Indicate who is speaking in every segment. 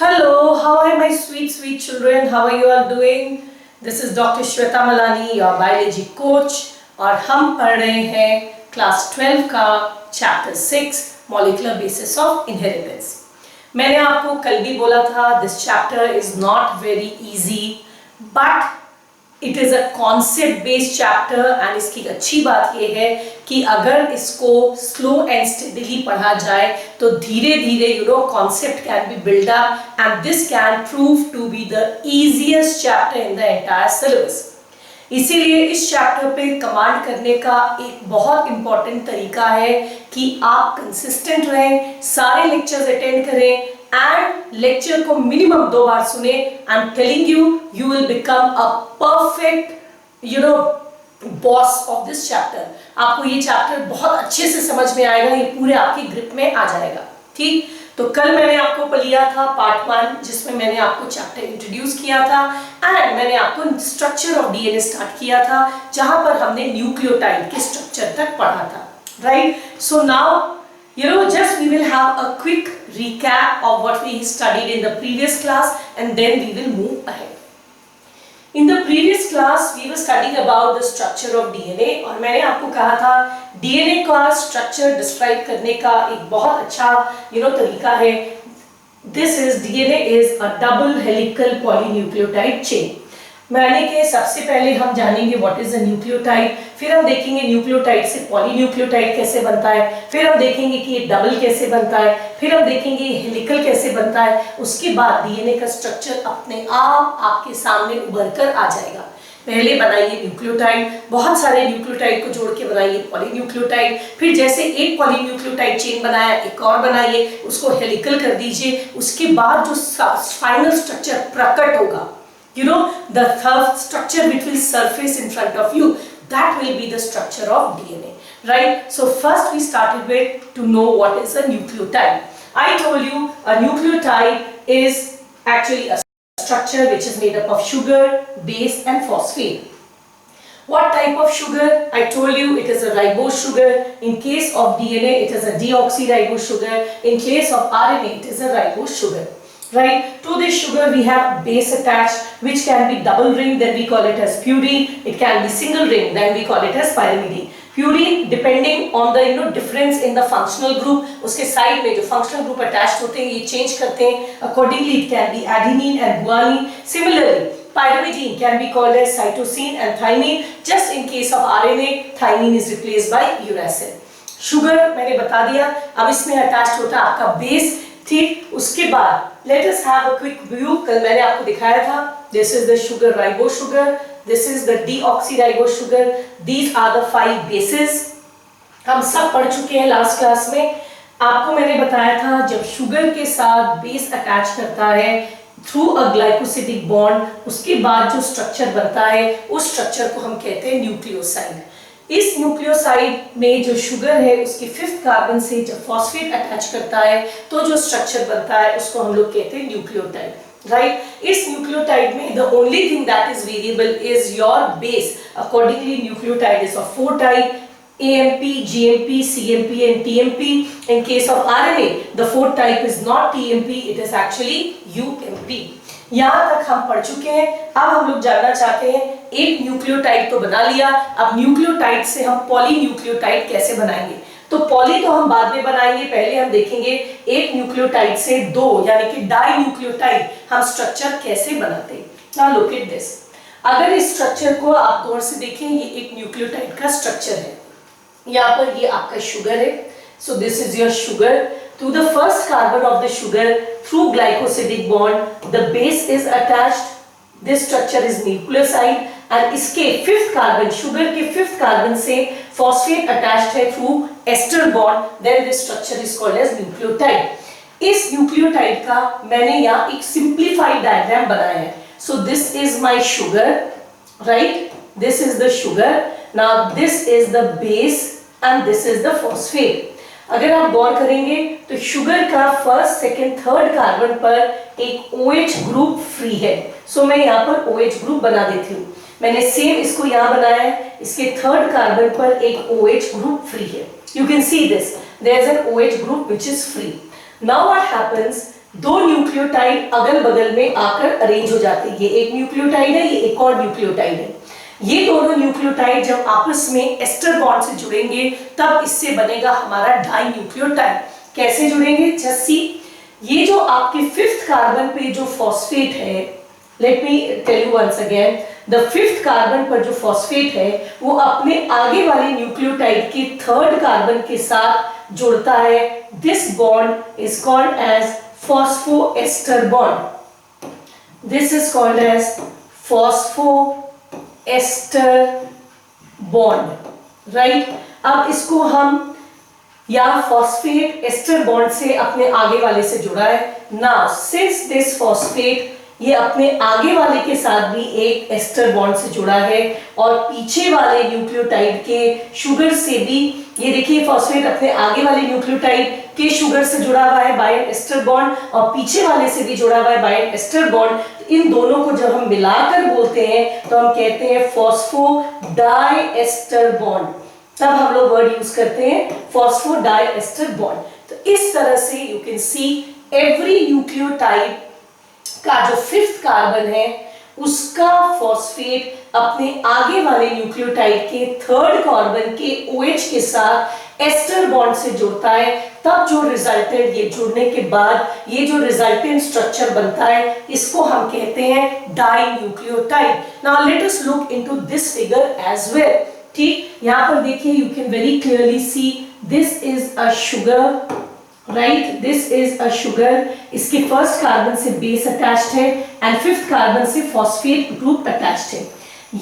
Speaker 1: Hello, how are my sweet children? How are you all doing? This is Dr. Shweta Malani, your biology coach, और हम पढ़ रहे हैं class 12 का chapter 6 molecular basis of inheritance. मैंने आपको कल भी बोला था this chapter is not very easy but it is a concept based chapter and इसकी अच्छी बात यह है कि अगर इसको स्लो एंड स्टेडीली पढ़ा जाए तो धीरे धीरे concept can be build up and this can prove to be the easiest chapter in the entire syllabus. इसीलिए इस चैप्टर पे कमांड करने का एक बहुत इंपॉर्टेंट तरीका है कि आप कंसिस्टेंट रहें, सारे लेक्चर्स अटेंड करें एंड लेक्चर को मिनिमम 2 बार सुने। I am telling you will become a perfect boss of this chapter. आपको ये चैप्टर बहुत अच्छे से समझ में आएगा, ये पूरे आपकी ग्रिप में आ जाएगा। ठीक, तो कल मैंने आपको लिया था पार्ट 1 जिसमें मैंने आपको चैप्टर इंट्रोड्यूस किया था एंड मैंने आपको स्ट्रक्चर ऑफ डीएनए स्टार्ट किया था जहां पर हमने न्यूक्लियोटाइड के स्ट्रक्चर तक पढ़ा था, right? So now just we will have a quick recap of what we studied in the previous class and then we will move ahead. In the previous class we were studying about the structure of DNA और मैंने आपको कहा था DNA का structure describe करने का एक बहुत अच्छा तरीका है। This is DNA is a double helical polynucleotide chain। मैंने के सबसे पहले हम जानेंगे व्हाट इज अ न्यूक्लियोटाइड, फिर हम देखेंगे न्यूक्लियोटाइड से पॉलीन्यूक्लियोटाइड कैसे बनता है, फिर हम देखेंगे कि ये डबल कैसे बनता है, फिर हम देखेंगे हेलिकल कैसे बनता है। उसके बाद डीएनए का स्ट्रक्चर अपने आप आपके सामने उभर कर आ जाएगा। पहले बनाइए न्यूक्लियोटाइड, बहुत सारे न्यूक्लियोटाइड को जोड़ के बनाइए पॉलीन्यूक्लियोटाइड, फिर जैसे एक पॉलीन्यूक्लियोटाइड चेन बनाया एक और बनाइए, उसको हेलिकल कर दीजिए। उसके बाद जो फाइनल स्ट्रक्चर प्रकट होगा, the third structure which will surface in front of you, that will be the structure of DNA, right? So first we started with to know what is a nucleotide. I told you a nucleotide is actually a structure which is made up of sugar, base and phosphate. What type of sugar? I told you it is a ribose sugar. In case of DNA it is a deoxyribose sugar. In case of RNA it is a ribose sugar. Right, to this sugar we have base attached which can be double ring, then we call it as purine. It can be single ring, then we call it as pyrimidine. Purine depending on the difference in the functional group, उसके side में जो functional group attached होते हैं ये change करते हैं, accordingly it can be adenine and guanine. Similarly pyrimidine can be called as cytosine and thymine. Just in case of RNA thymine is replaced by uracil. Sugar मैंने बता दिया, अब इसमें attached होता है आपका base। ठीक, उसके बाद let us have a quick view। कल मैंने आपको दिखाया था this is the sugar ribose sugar, this is the deoxyribose sugar, these are the 5 bases। हम सब पढ़ चुके हैं लास्ट क्लास में। आपको मैंने बताया था जब शुगर के साथ बेस अटैच करता है थ्रू अ ग्लाइकोसिडिक बॉन्ड, उसके बाद जो स्ट्रक्चर बनता है उस स्ट्रक्चर को हम कहते हैं न्यूक्लियोसाइड। इस न्यूक्लियोसाइड में जो शुगर है उसके 5th कार्बन से जब फॉस्फेट अटैच करता है तो जो स्ट्रक्चर बनता है उसको हम लोग कहते हैं न्यूक्लियोटाइड, राइट? इस न्यूक्लियोटाइड में the only thing that is variable is your base. Accordingly nucleotide is of 4 type, AMP, GMP, CMP and TMP. In case of RNA the 4th type is not TMP, it is actually UMP। यहाँ तक हम पढ़ चुके हैं। अब हम लोग जानना चाहते हैं एक न्यूक्लियोटाइड तो बना लिया, अब न्यूक्लियोटाइड से हम पॉलीन्यूक्लियोटाइड कैसे बनाएंगे। तो पॉली तो हम बाद में बनाएंगे, पहले हम देखेंगे एक न्यूक्लियोटाइड से 2 यानी कि डाई न्यूक्लियोटाइड हम स्ट्रक्चर कैसे बनाते हैं। Now look at this. अगर इस स्ट्रक्चर को आप गौर से देखें, ये एक न्यूक्लियोटाइड का स्ट्रक्चर है। यहाँ पर ये आपका शुगर है, so this is your sugar. To the first carbon of the sugar through glycosidic bond the base is attached, this structure is nucleoside and इसके 5th कार्बन, शुगर के 5th कार्बन से phosphate attached है through ester bond, then this structure is called as nucleotide। इस nucleotide का मैंने यहाँ एक simplified diagram बनाया है। So this is my sugar, right? This is the sugar, now this is the base and this is the phosphate। अगर आप गौर करेंगे तो शुगर का 1st, 2nd, 3rd कार्बन पर एक OH ग्रुप फ्री है। सो मैं यहाँ पर OH ग्रुप बना देती हूँ। मैंने सेम इसको यहाँ बनाया है, इसके 3rd कार्बन पर एक OH ग्रुप फ्री है। You can see this, there is an OH group which is free। Now what happens, दो न्यूक्लियोटाइड अगल बगल में आकर अरेंज हो जाते हैं। ये एक न्यूक्लियोटाइड है, ये एक और न्यूक्लियोटाइड है। ये दोनों न्यूक्लियोटाइड जब आपस में एस्टर बॉन्ड से जुड़ेंगे तब इससे बनेगा हमारा डाई न्यूक्लियोटाइड। कैसे जुड़ेंगे? जस्ट सी, ये जो आपके फिफ्थ कार्बन पे जो फॉस्फेट है, let me tell you once again, the fifth carbon पर जो फॉस्फेट है वो अपने आगे वाले न्यूक्लियोटाइड के थर्ड कार्बन के साथ जुड़ता है। This bond is called as phosphoester bond. This is called as phosphoester bond, right. अब इसको हम या फॉस्फेट एस्टर बॉन्ड से अपने आगे वाले से जुड़ा है। नाउ सिंस दिस फॉस्फेट ये अपने आगे वाले के साथ भी एक एस्टर बॉन्ड से जुड़ा है और पीछे वाले न्यूक्लियोटाइड के शुगर से भी, ये देखिए फॉस्फेट अपने आगे वाले न्यूक्लियोटाइड के शुगर से जुड़ा हुआ है बाय एन एस्टर बॉन्ड और पीछे वाले से भी जुड़ा हुआ है बाय एन एस्टर बॉन्ड। इन दोनों को जब हम मिलाकर बोलते हैं तो हम कहते हैं फॉस्फोडाइएस्टर बॉन्ड। तब हम लोग वर्ड यूज करते हैं फॉस्फोडाइएस्टर बॉन्ड। तो इस तरह से you can see every nucleotide का जो फिफ्थ कार्बन है उसका फॉस्फेट अपने आगे वाले न्यूक्लियोटाइड के थर्ड कार्बन के OH के साथ एस्टर बॉन्ड से जुड़ता है। तब जो रिजल्टेंट, ये जुड़ने के बाद ये जो रिजल्टेंट स्ट्रक्चर बनता है इसको हम कहते हैं dinucleotide. Now let us look into this figure as well. ठीक, यहां पर देखिए, you can very clearly see this is a sugar, right, this is a sugar. इसके फर्स्ट कार्बन से बेस अटैच्ड है एंड फिफ्थ कार्बन से phosphate group attached है।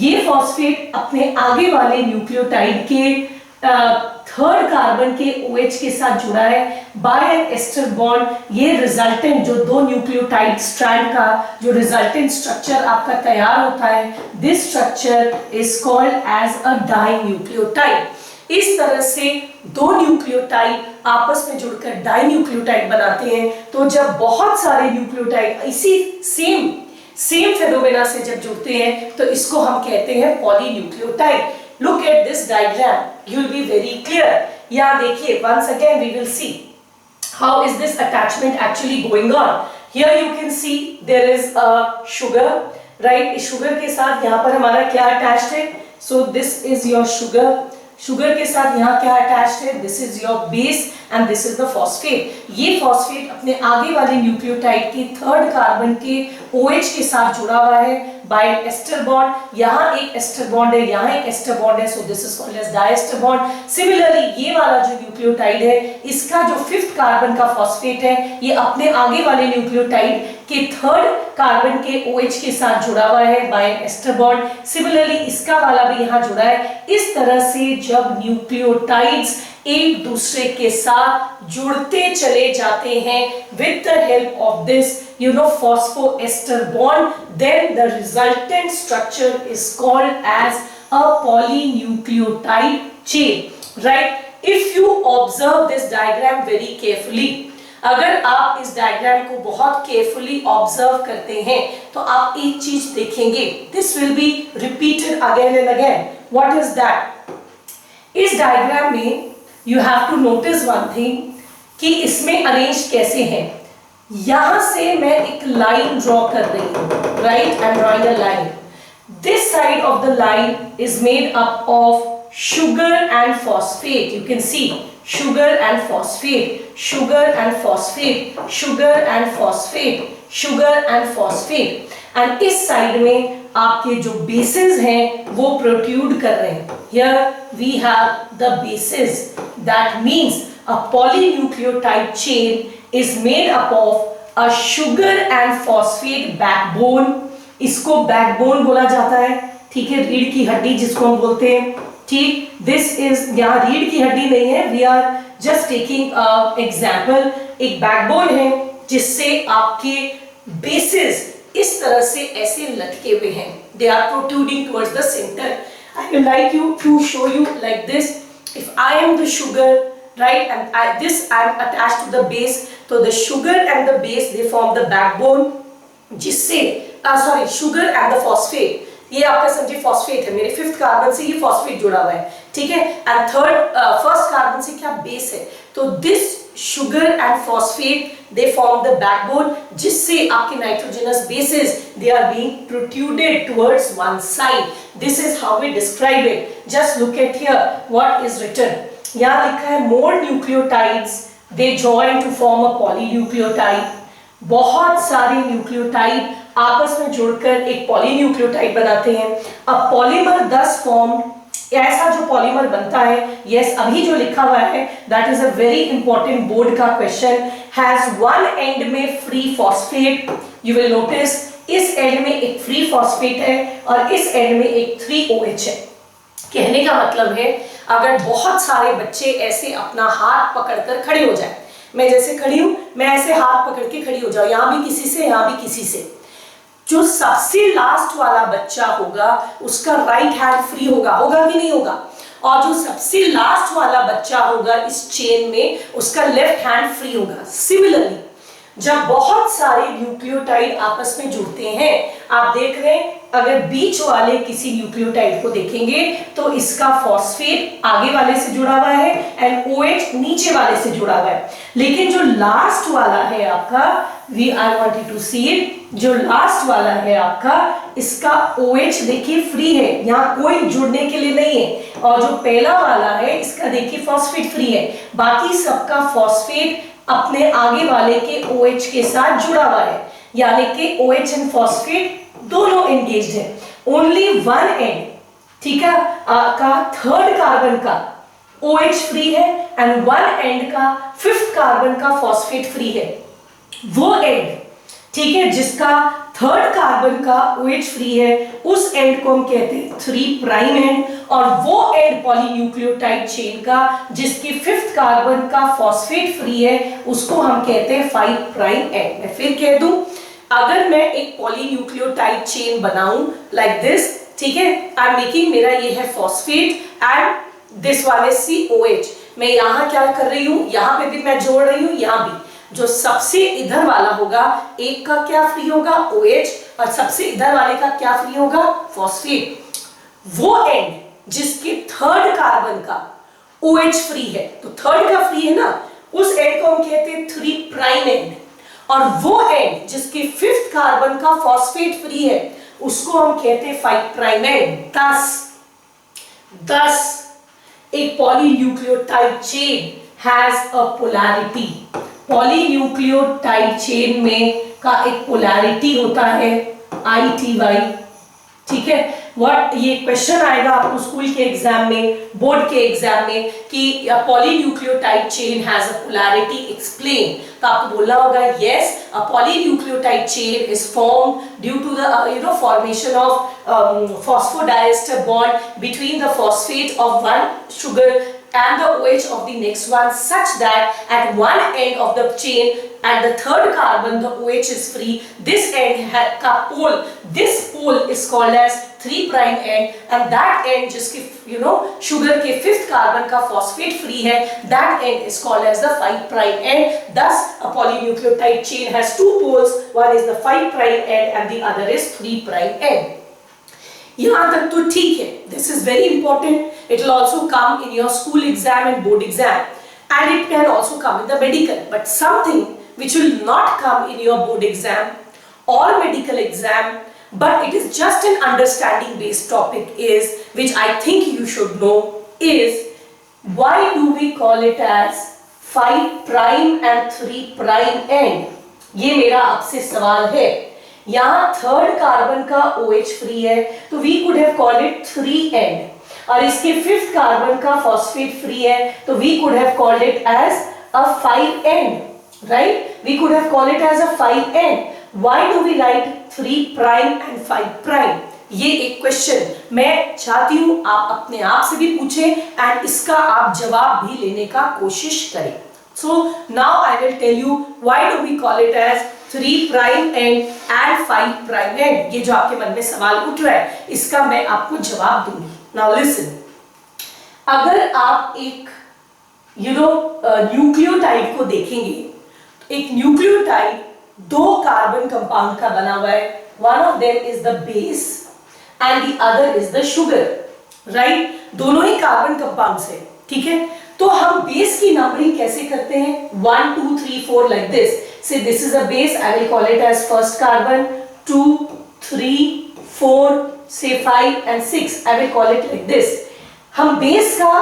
Speaker 1: ये फॉस्फेट अपने आगे वाले न्यूक्लियोटाइड के थर्ड कार्बन के OH के साथ जुड़ा है बाय एन एस्टर बॉन्ड। ये रिजल्टेंट जो दो न्यूक्लियोटाइड स्ट्रैंड का जो रिजल्टेंट स्ट्रक्चर आपका तैयार होता है, this structure is called as a dinucleotide. इस तरह से दो न्यूक्लियोटाइड आपस में जुड़कर डाई न्यूक्लियोटाइड बनाते हैं। तो जब बहुत सारे न्यूक्लियोटाइड इसी सेम फेनोमेना से जब जुड़ते हैं तो इसको हम कहते हैं polynucleotide. Look at this diagram, you will be very clear. यहाँ देखिए, once again we will see how is this attachment actually going on. Here you can see there is a sugar, right? इस sugar के साथ यहाँ पर हमारा क्या attached है? So this is your sugar. Sugar के साथ यहाँ क्या अटैच्ड है? This is your base and this is the phosphate. ये फॉस्फेट अपने आगे वाले न्यूक्लियोटाइड के थर्ड कार्बन के OH के साथ जुड़ा हुआ है बाय एस्टर बॉन्ड। यहाँ एक एस्टर बॉन्ड है, यहाँ एक एस्टर बॉन्ड है, so this is called as diester bond. Similarly ये वाला जो न्यूक्लियोटाइड है इसका जो फिफ्थ कार्बन का फॉस्फेट है ये अपने आगे वाले न्यूक्लियोटाइड के थर्ड कार्बन के OH के साथ जुड़ा हुआ है बाय एस्टर बॉन्ड। सिमिलरली इसका वाला भी यहाँ जुड़ा है। इस तरह से जब न्यूक्लियोटाइड्स एक दूसरे के साथ जुड़ते चले जाते हैं with the help of this phosphoester bond, then the resultant structure is called as a polynucleotide chain, right? If you observe this diagram very carefully, अगर आप इस डायग्राम को बहुत केयरफुली ऑब्जर्व करते हैं तो आप एक चीज देखेंगे, this will be repeated again and again. What is that? इस डायग्राम में you have to notice one thing कि इसमें अरेंज कैसे है। यहां से मैं एक लाइन ड्रॉ कर रही हूं, right? I am drawing a line. This side of the line is made up of sugar and phosphate. You can see sugar and phosphate, sugar and phosphate, sugar and phosphate, sugar and phosphate. And इस side में आपके जो bases हैं वो protrude कर रहे हैं। Here we have the bases. That means a polynucleotide chain is made up of a sugar and phosphate backbone. इसको backbone बोला जाता है, ठीक है? रीढ़ की हड्डी जिसको हम बोलते हैं, ठीक। दिस इज, यहाँ रीढ़ की हड्डी नहीं है, we are just taking example. एक बैकबोन है जिससे आपके बेसिस इस तरह से ऐसे लटके हुए हैं, they are protruding towards the centre. I would like you to show you like this. If I am the sugar, right, and this I am attached to the base, तो the sugar and the base they form the backbone, जिससे sorry sugar and the phosphate, ये आपका समझिए phosphate है, मेरे fifth carbon से ये phosphate जुड़ा हुआ है, ठीक है? एंड थर्ड फर्स्ट कार्बन से क्या बेस है, तो this sugar and phosphate, they form the backbone, जिससे आपके nitrogenous bases they are being protruded towards one side. This is how we describe it. Just look at here what is written. यहाँ लिखा है more nucleotides they join to form a polynucleotide. बहुत सारे nucleotide आपस में जुड़कर एक polynucleotide बनाते हैं. अब पॉलीमर thus formed, ऐसा जो पॉलीमर बनता है, यस अभी जो लिखा हुआ है that is a very important board का क्वेश्चन, हैज वन एंड में free phosphate. You will notice इस एंड में एक फ्री फॉस्फेट है और इस एंड में एक 3OH है. कहने का मतलब है अगर बहुत सारे बच्चे ऐसे अपना हाथ पकड़कर खड़े हो जाए, मैं जैसे खड़ी हूं, मैं ऐसे हाथ पकड़ के खड़ी हो जाऊं, यहां भी किसी से यहां भी किसी से, जो सबसे लास्ट वाला बच्चा होगा उसका राइट हैंड फ्री होगा, होगा कि नहीं होगा, और जो सबसे लास्ट वाला बच्चा होगा इस चेन में उसका लेफ्ट हैंड फ्री होगा. सिमिलरली जब बहुत सारे न्यूक्लियोटाइड आपस में जुड़ते हैं, आप देख रहे हैं अगर बीच वाले किसी न्यूक्लियोटाइड को देखेंगे तो इसका फॉस्फेट आगे वाले से जुड़ा हुआ है एंड OH नीचे वाले से जुड़ा हुआ है. लेकिन जो लास्ट वाला है आपका, I want you to see it, जो लास्ट वाला है आपका इसका OH देखिए फ्री है, यहाँ कोई जुड़ने के लिए नहीं है, और जो पहला वाला है इसका देखिए फॉस्फेट फ्री है. बाकी सबका फॉस्फेट अपने आगे वाले के OH के साथ जुड़ा हुआ है, यानी कि OH एंड फॉस्फेट दोनों एंगेज्ड है. ओनली वन एंड, ठीक है, का थर्ड कार्बन का OH फ्री है एंड वन एंड का फिफ्थ कार्बन का फॉस्फेट फ्री है. वो एंड, ठीक है, जिसका थर्ड कार्बन का OH फ्री है उस एंड को हम कहते हैं 3 प्राइम एंड, और वो एंड पॉलीन्यूक्लियोटाइड चेन का जिसके फिफ्थ कार्बन का फॉस्फेट फ्री है उसको हम कहते हैं 5 प्राइम एंड. मैं फिर कह दूं, अगर मैं एक पॉलीन्यूक्लियोटाइड चेन बनाऊं लाइक दिस, ठीक है, आई एम मेकिंग, मेरा ये है phosphate and this one is COH. मैं यहां क्या कर रही हूं, यहां पे भी मैं जोड़ रही हूं, यहां भी. जो सबसे इधर वाला होगा एक का क्या फ्री होगा, OH, और सबसे इधर वाले का क्या फ्री होगा, फॉस्फेट. वो एंड जिसके थर्ड कार्बन का OH फ्री है, तो थर्ड का फ्री है ना, उस एंड को हम कहते हैं 3 प्राइम एंड, और वो एंड जिसके फिफ्थ कार्बन का फॉस्फेट फ्री है उसको हम कहते हैं 5 प्राइम एंड. thus एक polynucleotide chain has a polarity. Polynucleotide chain में का एक पोलैरिटी होता है ITY, ठीक है. व्हाट, ये क्वेश्चन आएगा आपको स्कूल के एग्जाम में, बोर्ड के एग्जाम में कि polynucleotide chain has a polarity, explain. तो आपको बोलना होगा yes, a polynucleotide chain is formed due to the formation of phosphodiester bond between the phosphate of one sugar and the OH of the next one, such that at one end of the chain and the third carbon the OH is free. This end का pole, this pole is called as 3 prime end, and that end जिसके sugar के fifth carbon का phosphate free है, that end is called as the 5 prime end. Thus a polynucleotide chain has 2 poles, one is the 5 prime end and the other is 3 prime end. यहां तक तो ठीक है. This is very important. It will also come in your school exam and board exam, and it can also come in the medical. But something which will not come in your board exam or medical exam, but it is just an understanding based topic, is which I think you should know, is why do we call it as 5 prime and 3 prime end. ये मेरा आपसे सवाल है. यहां third carbon का OH free है तो we could have called it 3 end, और इसके फिफ्थ कार्बन का फॉस्फेट फ्री है तो we could have called it as a 5 end, right. We could have called it as a 5 end. Why do we write 3 prime and 5 prime. ये एक question मैं चाहती हूं आप अपने आप से भी पूछें एंड इसका आप जवाब भी लेने का कोशिश करें. So now I will tell you why do we call it as 3 prime end and 5 prime end. ये जो आपके मन में सवाल उठ रहा है इसका मैं आपको जवाब दूंगी. Now listen, अगर आप एक न्यूक्लियोटाइड को देखेंगे, एक न्यूक्लियोटाइड 2 कार्बन कंपाउंड का बना हुआ है. One of them is the base and the other is the sugar, right. दोनों ही कार्बन कंपाउंड्स है, ठीक है. तो हम बेस की नंबरिंग कैसे करते हैं? 1 2 3 4 like this. Say this is a base, I will call it as first carbon. 2 3 4 से 5 and 6, I will call it like this. हम बेस का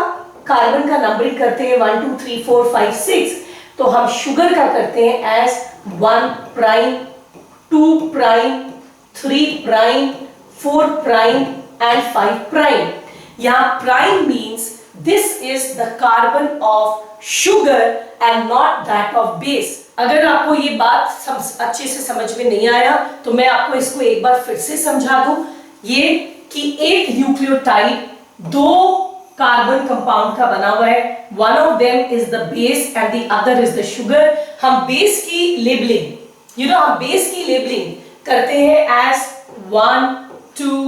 Speaker 1: कार्बन का नंबरिंग करते हैं 1 2 3 4 5 6. तो हम शुगर का करते हैं as 1 prime, 2 prime, 3 prime, 4 prime and 5 prime. यहाँ prime means this is the carbon of sugar and not that of base. अगर आपको ये बात अच्छे से समझ में नहीं आया तो मैं आपको इसको एक बार फिर से समझा दूं. ये कि एक न्यूक्लियोटाइड दो कार्बन कंपाउंड का बना हुआ है. One of them is the base and the other is the sugar. हम बेस की लेबलिंग हम बेस की लेबलिंग करते हैं एज 1 2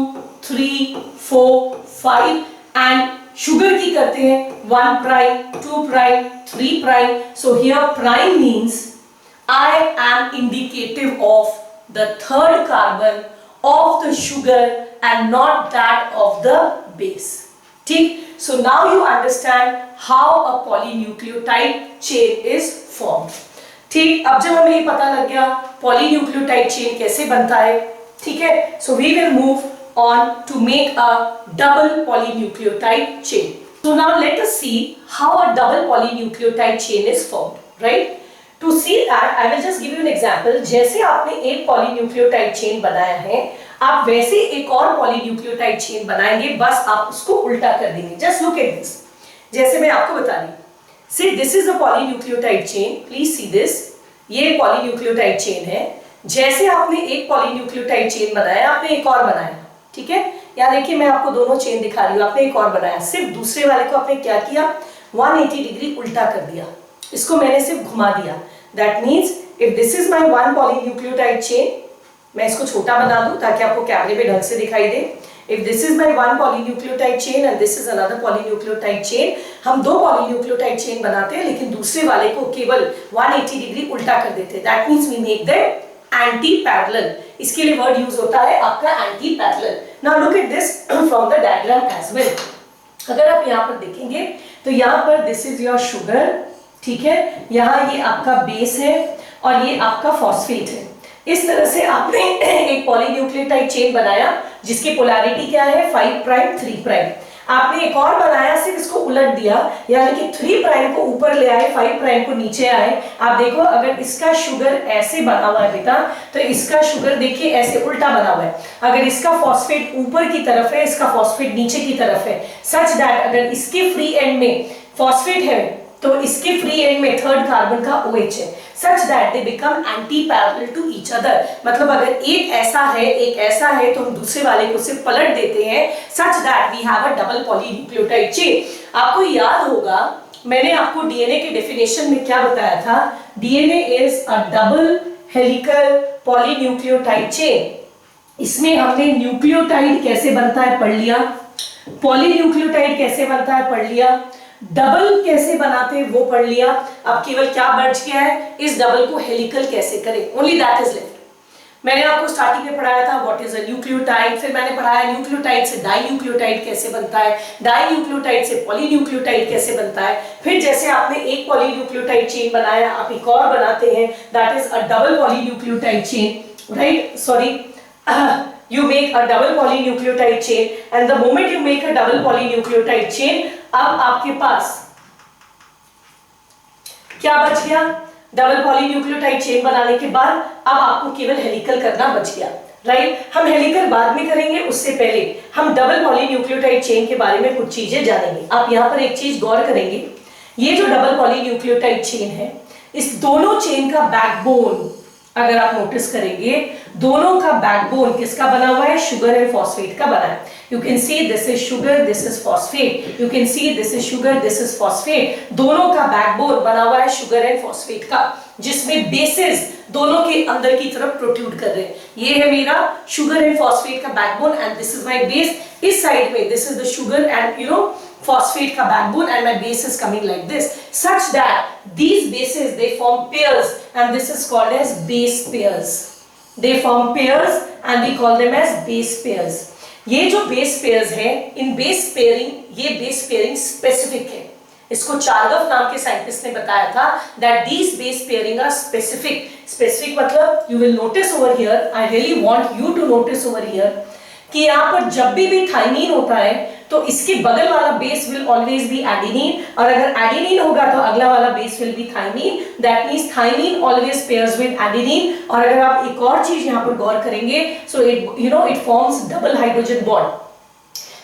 Speaker 1: 3 4 5 एंड शुगर की करते हैं 1 prime, 2 prime, 3 prime. So here prime means I am indicative of the third carbon of the sugar and not that of the base. ठीक? So now you understand how a polynucleotide chain is formed. ठीक? अब जब हमें ये पता लग गया polynucleotide chain कैसे बनता है, ठीक है? So we will move on to make a double polynucleotide chain. So now let us see how a double polynucleotide chain is formed, right? To see that, I will just give you an example. जैसे आपने एक polynucleotide chain बनाया है, आप वैसे एक और polynucleotide chain बनाएंगे, बस आप उसको उल्टा कर देंगे. Just look at this. जैसे मैं आपको बता रही हूँ, see this is a polynucleotide chain. Please see this. ये पॉलीन्यूक्लियोटाइड चेन है. जैसे आपने एक पॉलीन्यूक्लियोटाइड चेन बनाया, आपने एक और बनाया, ठीक है? यहाँ देखिए मैं आपको दोनों चेन दिखा रही हूँ. आपने एक और बनाया, सिर्फ दूसरे वाले को आपने क्या किया, 180 डिग्री उल्टा कर दिया. इसको मैंने सिर्फ घुमा दिया. That means if this is my one polynucleotide chain, मैं इसको छोटा बना दूं ताकि आपको कैमरे में ढंग से दिखाई दे. If this is my one polynucleotide chain and this is another polynucleotide chain, हम दो पॉलीन्यूक्लियोटाइड चेन बनाते हैं लेकिन दूसरे वाले को केवल 180 डिग्री उल्टा कर देते हैं. That means we make them anti parallel. इसके लिए वर्ड यूज होता है आपका anti parallel. Now look at this from the diagram as well. अगर आप यहाँ पर देखेंगे तो यहाँ पर दिस इज योर शुगर, ठीक है? यहाँ ये आपका बेस है और ये आपका फॉस्फेट है. इस तरह से आपने एक पॉलीन्यूक्लियोटाइड चेन बनाया जिसकी पोलैरिटी क्या है, 5 प्राइम 3 प्राइम. आपने एक और बनाया, सिर्फ इसको उलट दिया, यानी कि 3 प्राइम को ऊपर ले आए, 5 प्राइम को नीचे आए. आप देखो अगर इसका शुगर ऐसे बना हुआ है बेटा, तो इसका शुगर देखिए ऐसे उल्टा बना हुआ है. अगर इसका फॉस्फेट ऊपर की तरफ है, इसका फॉस्फेट नीचे की तरफ है, सच दैट अगर इसके फ्री एंड में फॉस्फेट है तो इसके फ्री एंड में थर्ड कार्बन का OH है, such that they become anti-parallel to each other. मतलब अगर एक ऐसा है एक ऐसा है तो हम दूसरे वाले को सिर्फ पलट देते हैं, such that we have a double polynucleotide chain. आपको याद होगा मैंने आपको डीएनए के डेफिनेशन में क्या बताया था, DNA is a double helical polynucleotide chain. इसमें हमने न्यूक्लियोटाइड कैसे बनता है पढ़ लिया, पॉलीन्यूक्लियोटाइड कैसे बनता है पढ़ लिया, डबल कैसे बनाते हैं वो पढ़ लिया. अब केवल क्या बच गया है, इस डबल को हेलिकल कैसे करें, ओनली दैट इज लेफ्ट. मैंने आपको स्टार्टिंग में पढ़ाया था व्हाट इज अ न्यूक्लियोटाइड, फिर मैंने पढ़ाया न्यूक्लियोटाइड से डाइन्यूक्लियोटाइड कैसे बनता है, डाइन्यूक्लियोटाइड से पॉलीन्यूक्लियोटाइड कैसे बनता है. फिर जैसे आपने एक पॉलीन्यूक्लियोटाइड चेन बनाया, आप एक और बनाते हैं, that is a double polynucleotide chain, right? Sorry, you make a double polynucleotide chain and the moment you make a double polynucleotide chain, अब आपके पास क्या बच गया, डबल पॉलीन्यूक्लियोटाइड चेन बनाने के बाद अब आपको केवल हेलिकल करना बच गया, राइट? हम हेलिकल बाद में करेंगे, उससे पहले हम डबल पॉलीन्यूक्लियोटाइड चेन के बारे में कुछ चीजें जानेंगे. आप यहाँ पर एक चीज गौर करेंगे, ये जो डबल पॉलीन्यूक्लियोटाइड चेन है, इस दोनों चेन का बैकबोन अगर आप नोटिस करेंगे, दोनों का बैकबोन किसका बना हुआ है, शुगर एंड फॉस्फेट का बना है. You can see this is sugar, this is phosphate. You can see this is sugar, this is phosphate. दोनों का बैकबोन बना हुआ है शुगर एंड फॉस्फेट का, जिसमें बेसिस दोनों के अंदर की तरफ प्रोट्रूड कर रहे हैं. ये है मेरा शुगर एंड फॉस्फेट का backbone and this is my base. इस साइड में this is the sugar and phosphate का backbone and my base is coming like this, such that these bases they form pairs and this is called as base pairs. They form pairs and we call them as base pairs. ये जो base pairs है, in base pairing, ये base pairing specific है. इसको चार्गफ नाम के scientist ने बताया था that these base pairing are specific. Specific मतलब you will notice over here, I really want you to notice over here कि यहाँ पर जब भी थाइमीन होता है तो इसके बगल वाला base will always be adenine, और अगर एडेनिन होगा तो अगला वाला base will be thymine. That means thymine always pairs with adenine. और अगर आप एक और चीज यहाँ पर गौर करेंगे, so it forms double hydrogen bond.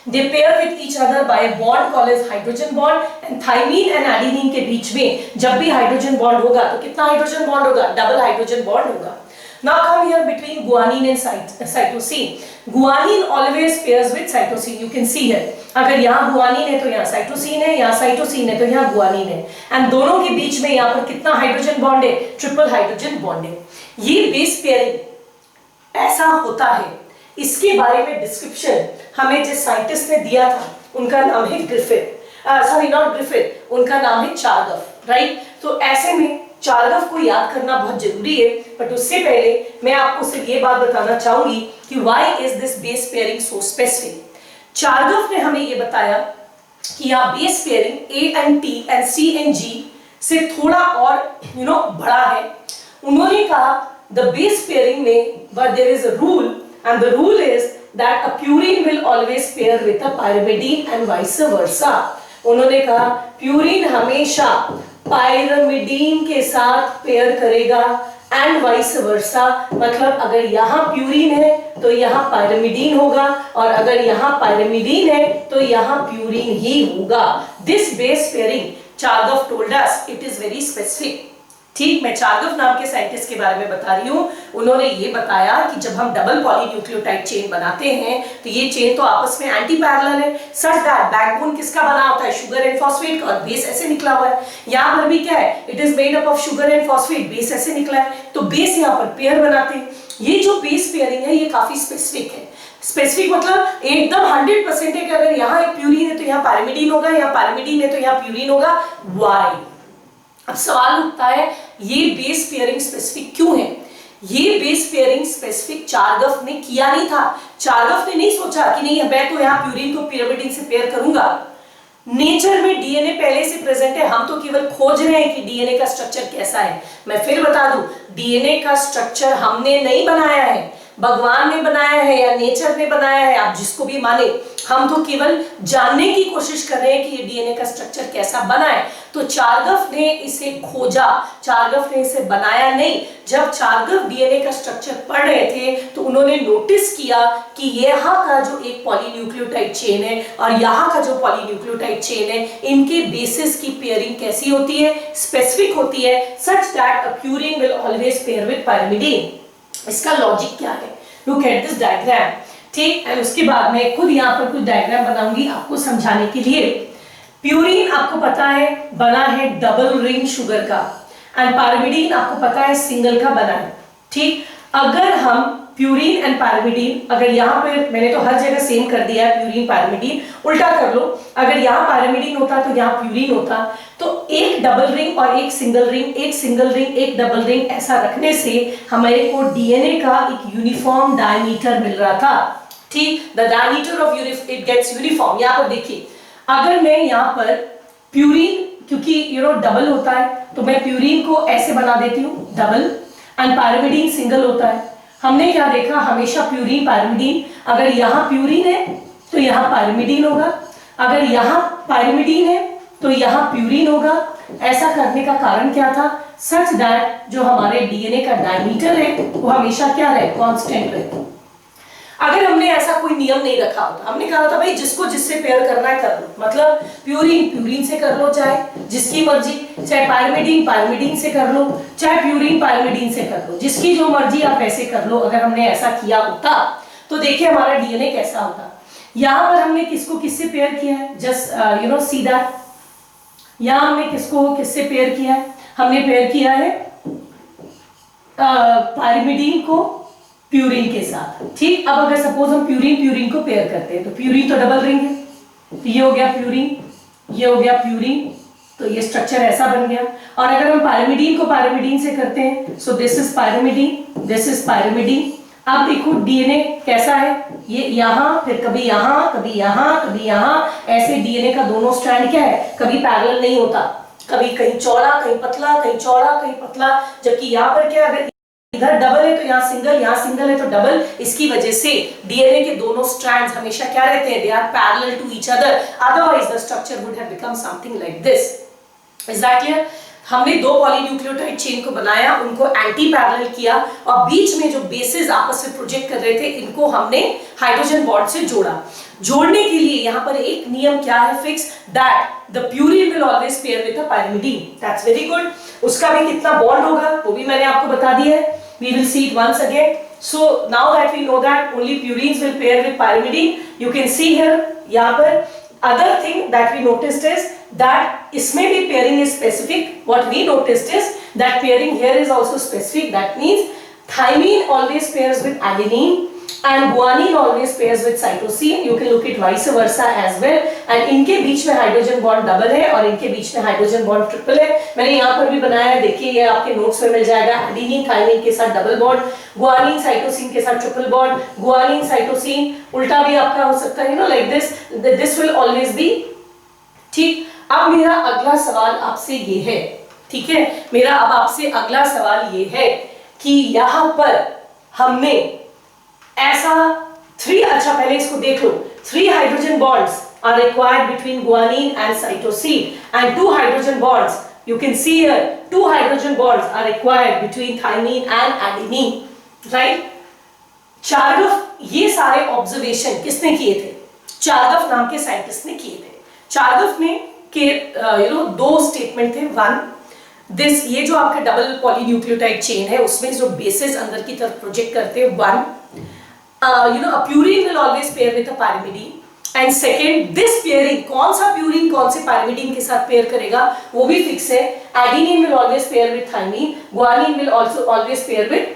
Speaker 1: They pair with each other by a bond called as hydrogen bond, and thymine and adenine के बीच में जब भी हाइड्रोजन बॉन्ड होगा तो कितना हाइड्रोजन बॉन्ड होगा? डबल हाइड्रोजन बॉन्ड होगा। Now come here between guanine and cytosine. Guanine always pairs with cytosine. You can see here. अगर यहाँ guanine है तो यहाँ cytosine है, यहाँ cytosine है तो यहाँ guanine है, and दोनों के बीच में यहाँ पर कितना हाइड्रोजन बॉन्ड है? ट्रिपल हाइड्रोजन बॉन्ड है। ये बेस पेयरिंग ऐसा होता है, इसके बारे में डिस्क्रिप्शन हमें जिस साइंटिस्ट ने दिया था उनका नाम है ग्रिफिथ, सॉरी नॉट ग्रिफिथ, उनका नाम है चार्गफ, राइट। तो ऐसे में चार्गफ को याद करना बहुत जरूरी है, बट उससे पहले मैं आपको सिर्फ ये बात बताना चाहूंगी कि why is this base pairing so specific. Chargaff ने हमें ये बताया कि यहाँ base pairing A&T and C&G से थोड़ा और बड़ा है। उन्होंने कहा द बेस पेयरिंग में but there is a rule, and the rule is that a purine will always pair with a pyrimidine and vice versa। उन्होंने कहा प्यूरिन हमेशा पायरिमिडीन के साथ पेयर करेगा एंड वाइस वर्सा, मतलब अगर यहाँ प्यूरिन है तो यहाँ पायरिमिडीन होगा, और अगर यहाँ पायरिमिडीन है तो यहाँ प्यूरिन ही होगा। This base pairing Chargaff told us it is very specific. ठीक, मैं चार्गफ नाम के साइंटिस्ट के बारे में बता रही हूँ। उन्होंने ये बताया कि जब हम डबल पॉलीन्यूक्लियोटाइड चेन बनाते हैं तो ये चेन तो आपस में एंटी पैरेलल है, सच दैट बैकबोन किसका बना होता है? शुगर एंड फॉस्फेट का, और बेस ऐसे निकला हुआ है। यहाँ पर भी क्या है? It is made up of sugar and phosphate, base ऐसे निकला है, तो बेस यहाँ पर पेयर बनाते हैं। ये जो बेस पेयरिंग है ये काफी स्पेसिफिक है। स्पेसिफिक मतलब एकदम 100% है कि अगर यहाँ एक प्यूरिन है तो यहाँ पायरिमिडीन होगा, यहाँ पायरिमिडीन है तो यहाँ प्यूरिन होगा। व्हाई? अब सवाल उठता है ये बेस पेयरिंग स्पेसिफिक क्यों है? ये बेस पेयरिंग स्पेसिफिक चार्गफ ने किया नहीं था। चार्गफ ने नहीं सोचा कि नहीं मैं तो यहाँ प्यूरिन को पिरिमिडीन से पेयर करूंगा। नेचर में डीएनए पहले से प्रेजेंट है, हम तो केवल खोज रहे हैं कि डीएनए का स्ट्रक्चर कैसा है। मैं फिर बता दूं, डीएनए का स्ट्रक्चर हमने नहीं बनाया है, भगवान ने बनाया है या नेचर ने बनाया है, आप जिसको भी माने। हम तो केवल जानने की कोशिश कर रहे हैं कि ये डीएनए का स्ट्रक्चर कैसा बना है। तो चार्गफ ने इसे खोजा, चार्गफ ने इसे बनाया नहीं। जब चार्गफ डीएनए का स्ट्रक्चर पढ़ रहे थे तो उन्होंने नोटिस किया कि यहाँ का जो एक पॉलीन्यूक्लियोटाइड चेन है और यहाँ का जो पॉलीन्यूक्लियोटाइड चेन है, इनके बेसिस की पेयरिंग कैसी होती है? स्पेसिफिक होती है, such that a purine will always pair with pyrimidine. इसका लॉजिक क्या है? लुक एट दिस डायग्राम, ठीक। एंड उसके बाद मैं खुद यहाँ पर कुछ डायग्राम बनाऊंगी आपको समझाने के लिए। प्यूरिन आपको पता है बना है डबल रिंग शुगर का, एंड पायरिमिडीन आपको पता है सिंगल का बना है, ठीक। अगर हम प्यूरिन एंड पायरिमिडीन, अगर यहाँ पे मैंने तो हर जगह सेम कर दिया है प्यूरिन पायरिमिडीन, उल्टा कर लो, अगर यहाँ पायरिमिडीन होता तो यहाँ प्यूरिन होता, तो एक डबल रिंग और एक सिंगल रिंग, एक सिंगल रिंग एक डबल रिंग ऐसा रखने से हमारे को डीएनए का एक यूनिफॉर्म डायमीटर मिल रहा था, ठीक। The diameter of it gets uniform. यहाँ पर देखिए, अगर मैं यहाँ पर प्यूरिन, क्योंकि डबल होता है तो मैं प्यूरिन को ऐसे बना देती हूँ डबल, एंड पायरिमिडीन सिंगल होता है। हमने क्या देखा? हमेशा प्यूरिन पायरिमिडीन, अगर यहाँ प्यूरिन है तो यहाँ पायरिमिडीन होगा, अगर यहाँ पायरिमिडीन है तो यहाँ प्यूरिन होगा। ऐसा करने का कारण क्या था? सच दैट जो हमारे डीएनए का डायमीटर है वो हमेशा क्या रहे? कांस्टेंट रहे। अगर हमने ऐसा कोई नियम नहीं रखा होता, हमने कहा था भाई जिसको जिससे पेयर करना है कर लो, मतलब प्यूरिन प्यूरिन से कर लो, चाहे जिसकी मर्जी, चाहे पायरिमिडीन पायरिमिडीन से कर लो, चाहे प्यूरिन पायरिमिडीन से कर लो, जिसकी जो मर्जी आप ऐसे कर लो। अगर हमने ऐसा किया होता तो देखिए हमारा डीएनए कैसा होता। यहाँ पर हमने किसको किससे पेयर किया है? जस्ट सी दैट, यहाँ हमने किसको किससे पेयर किया है? हमने पेयर किया है पायरिमिडीन को प्यूरिन के साथ, ठीक। अब अगर सपोज हम प्यूरिन को पेयर करते हैं तो प्यूरिन तो डबल रिंग है, तो ये हो गया प्यूरिन, ये हो गया प्यूरिन, तो ये स्ट्रक्चर ऐसा बन गया। और अगर हम पायरिमिडीन को पायरिमिडीन से करते हैं, सो this is pyrimidine, this is pyrimidine. अब देखो डीएनए कैसा है? ये यहाँ, फिर कभी यहाँ, कभी यहाँ, कभी यहाँ, ऐसे डीएनए का दोनों स्ट्रैंड क्या है, कभी पैरेलल नहीं होता, कभी कहीं चौड़ा कहीं पतला, कहीं चौड़ा कहीं पतला, जबकि यहाँ पर क्या, अगर इधर डबल है तो यहाँ सिंगल है तो डबल, इसकी वजह से डीएनए के दोनों स्ट्रैंड्स हमेशा क्या रहते हैं, they are parallel to each other, otherwise the structure would have become something like this. Is that clear? हमने दो पॉलीन्यूक्लियोटाइड चेन को बनाया, उनको एंटी पैरेलल किया और बीच में जो बेसेस आपस में प्रोजेक्ट कर रहे थे इनको हमने हाइड्रोजन बॉन्ड से जोड़ा। जोड़ने के लिए यहाँ पर एक नियम क्या है fix, that the purine will always pair with the pyrimidine. That's very good. उसका भी कितना बॉन्ड होगा वो भी मैंने आपको बता दिया है, we will see it once again. So now that we know that only purines will pair with pyrimidine, you can see here यहाँ पर other thing that we noticed is that इसमें भी pairing is specific. What we noticed is that pairing here is also specific. That means thymine always pairs with adenine and guanine always pairs with cytosine. You can look it vice versa as well. And इनके बीच में hydrogen bond double है और इनके बीच में hydrogen bond triple है। मैंने यहाँ पर भी बनाया है, देखिए ये आपके नोट्स में मिल जाएगा। एडेनिन थाइमिन के साथ डबल बॉन्ड, गुआनिन साइटोसिन के साथ ट्रिपल बॉन्ड, गुआनिन साइटोसिन उल्टा भी आपका हो सकता है, like this, this will always B. ठीक, अब मेरा अगला सवाल आपसे ये है, ठीक है, मेरा अब आपसे अगला सवाल ये है कि यहाँ पर हमने ऐसा अच्छा पहले इसको देख लो, 3 hydrogen bonds are required between guanine and cytosine and 2 hydrogen bonds, you can see here 2 hydrogen bonds are required between thymine and adenine, right? चार्गफ ये सारे ऑब्जर्वेशन किसने किए थे, चार्गफ नाम के साइंटिस्ट ने किए थे। चार्गफ ने के दो स्टेटमेंट थे, वन दिस, ये जो आपका डबल पॉलीन्यूक्लियोटाइड चेन है उसमें जो बेसेस अंदर की तरफ प्रोजेक्ट करते हैं, one a purine will always pair with a pyrimidine, and second this pairing, कौन सा प्यूरिन कौन से पाइरिमिडीन के साथ पेयर करेगा वो भी फिक्स है। Adenine will always pair with thymine, guanine will also always pair with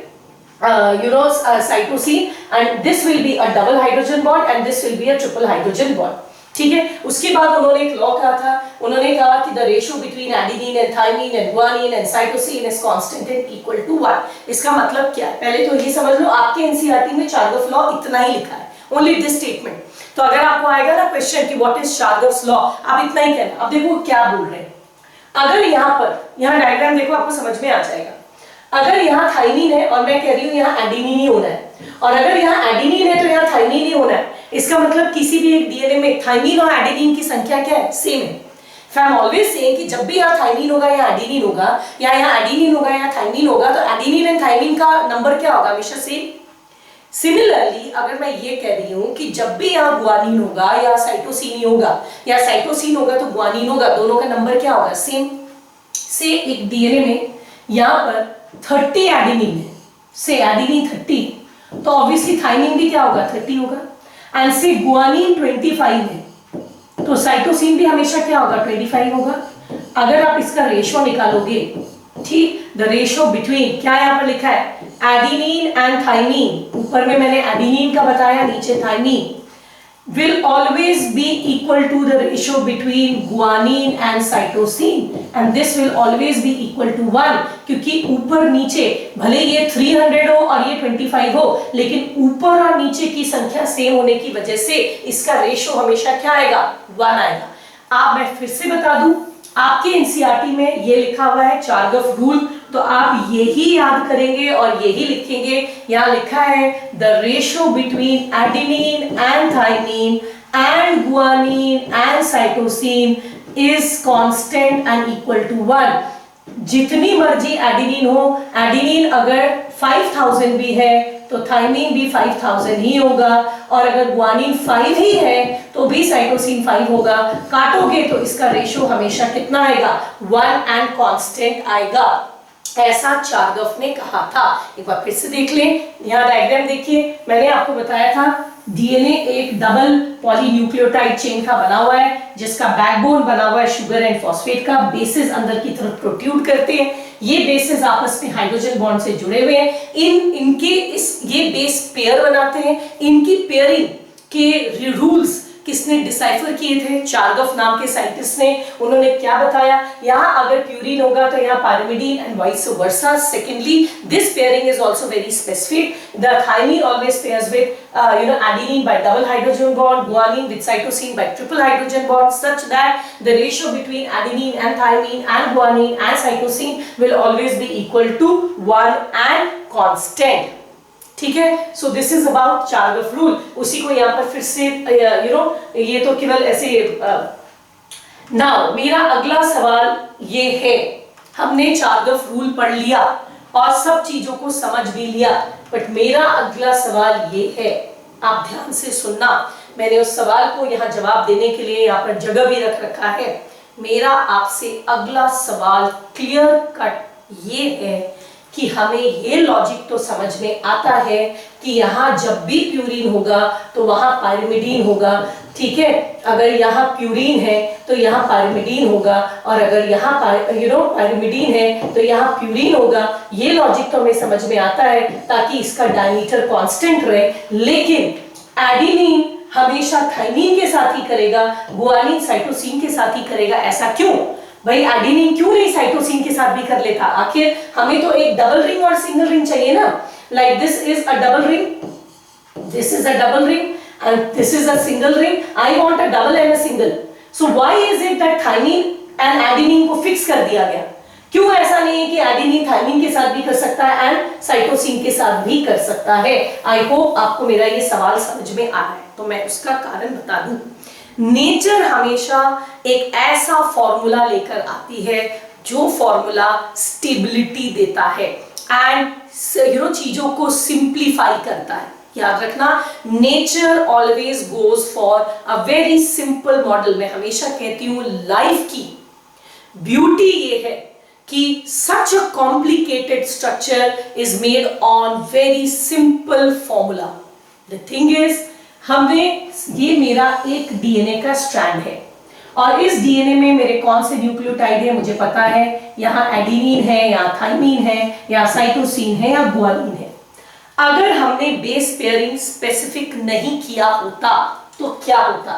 Speaker 1: cytosine, and this will be a double hydrogen bond and this will be a triple hydrogen bond, ठीक है। उसके बाद उन्होंने एक लॉ कहा था, उन्होंने कहा कि the ratio between adenine and thymine and guanine and cytosine is constant and equal to 1। इसका मतलब क्या है, पहले तो ये समझ लो, आपके एनसीईआरटी में चार्गफ लॉ इतना ही लिखा है, ओनली दिस स्टेटमेंट। तो अगर आपको आएगा ना क्वेश्चन कि व्हाट इज चार्गफ्स लॉ, आप इतना ही कहना। अब देखो क्या बोल रहे हैं, अगर यहाँ डायग्राम देखो आपको समझ में आ जाएगा। अगर यहाँ थाइमिन है और मैं कह रही हूँ यहाँ एडेनिन ही होना है, और अगर यहाँ एडेनिन है तो यहाँ थाइमिन ही होना है, इसका मतलब किसी भी एक डीएनए में थाइमिन और एडेनिन की संख्या क्या है, सेम है। आई एम ऑलवेज सेइंग कि जब भी यहाँ थाइमिन होगा या एडेनिन होगा, या यहाँ एडेनिन होगा या थाइमिन होगा, तो एडेनिन एंड थाइमिन का नंबर क्या होगा, हमेशा सेम। सिमिलरली अगर मैं ये कह रही हूँ कि जब भी यहाँ गुआनिन होगा या साइटोसिन होगा, या साइटोसिन होगा तो गुआनिन होगा, दोनों का नंबर क्या होगा, सेम। से एक डीएनए में यहाँ पर 30 एडेनिन है, से एडेनिन 30, तो ऑब्वियसली थाइमिन भी क्या होगा, 30 होगा। एंड से गुआनिन 25 है तो साइटोसिन भी हमेशा क्या होगा, 25 होगा। अगर आप इसका रेशो निकालोगे, ठीक, द रेशो बिटवीन, क्या यहाँ पर लिखा है, एडेनिन एंड थाइमिन, ऊपर में मैंने एडेनिन का बताया, नीचे thymine, will always be equal to the ratio between guanine and cytosine, and this will always be equal to 1, क्योंकि ऊपर नीचे भले ये 300 हो और ये 25 हो, लेकिन ऊपर और नीचे की संख्या सेम होने की वजह से इसका रेशो हमेशा क्या आएगा, 1 आएगा। आप, मैं फिर से बता दूं, आपके एनसीईआरटी में ये लिखा हुआ है चार्गफ रूल, तो आप यही याद करेंगे और यही लिखेंगे। यहाँ लिखा है the ratio between adenine and thymine and guanine and cytosine is constant and equal to 1। जितनी मर्जी एडेनिन हो, एडेनिन अगर 5000 भी है तो थाइमिन भी 5000 ही होगा, और अगर गुआनिन 5 ही है तो भी साइटोसिन 5 होगा। काटोगे तो इसका रेशियो हमेशा कितना आएगा, 1 एंड कांस्टेंट आएगा, ऐसा चार्गफ ने कहा था। एक बार फिर से देख लें, यहाँ डायग्राम देखिए, मैंने आपको बताया था डीएनए एक डबल पॉलीन्यूक्लियोटाइड चेन का बना हुआ है, जिसका बैकबोन बना हुआ है शुगर एंड फॉस्फेट का, बेसेस अंदर की तरफ प्रोट्रूड करते हैं, ये बेसेस आपस में हाइड्रोजन बॉन्ड से जुड़े हुए हैं, इनके ये बेस पेयर बनाते हैं। इनकी पेयरिंग के रूल्स किसने डिसाइफर किए थे? चार्गफ नाम के साइंटिस्ट ने। उन्होंने क्या बताया? यहाँ अगर प्यूरिन होगा तो यहाँ pyrimidine and vice versa. Secondly, this pairing is also very specific. The thymine always pairs with adenine by double hydrogen bond, guanine with cytosine by triple hydrogen bond, such that the ratio between adenine and thymine and guanine and cytosine will always be equal to 1 and constant. ठीक है, so this is about Chargaff rule. उसी को यहाँ पर फिर से ये तो केवल ऐसे नाउ मेरा अगला सवाल ये है, हमने चार्गफ रूल पढ़ लिया और सब चीजों को समझ भी लिया, बट मेरा अगला सवाल ये है, आप ध्यान से सुनना, मैंने उस सवाल को यहाँ जवाब देने के लिए यहाँ पर जगह भी रख रखा है। मेरा आपसे अगला सवाल क्लियर कट ये है कि हमें ये लॉजिक तो समझ में आता है कि यहाँ जब भी प्यूरिन होगा तो वहां पायरिमिडीन होगा, ठीक है। अगर यहाँ प्यूरिन है तो यहाँ पायरिमिडीन होगा, और अगर यहाँ पायरिमिडीन है तो यहाँ प्यूरिन होगा। ये लॉजिक तो हमें समझ में आता है ताकि इसका डायमीटर कांस्टेंट रहे। लेकिन एडेनिन हमेशा थाइमीन के साथ ही करेगा, गुआनिन साइटोसिन के साथ ही करेगा। ऐसा क्यों भाई? एडेनिन क्यों नहीं साइटोसिन के साथ भी कर लेता? आखिर हमें तो एक डबल रिंग और सिंगल रिंग चाहिए ना। Like this is a double ring, this is a double ring and this is a single ring. I want a double and a single. So why is it that thymine and adenine को fix कर दिया गया? क्यों ऐसा नहीं है कि adenine thiamine के साथ भी कर सकता है एंड साइटोसिन के साथ भी कर सकता है? आई होप आपको मेरा ये सवाल समझ में आ रहा है। तो मैं उसका कारण बता दूं। नेचर हमेशा एक ऐसा फॉर्मूला लेकर आती है जो फॉर्मूला स्टेबिलिटी देता है एंड चीजों को सिंप्लीफाई करता है। याद रखना, nature always goes for a very simple model. मैं हमेशा कहती हूं लाइफ की ब्यूटी ये है कि such a complicated structure is made on very simple formula. The thing is, हमें ये मेरा एक डीएनए का स्ट्रैंड है और इस डीएनए में मेरे कौन से न्यूक्लियोटाइड है मुझे पता है। यहाँ एडेनिन है, यहाँ थाइमीन है, या साइटोसिन है, या गुआनिन है। अगर हमने बेस पेयरिंग स्पेसिफिक नहीं किया होता तो क्या होता?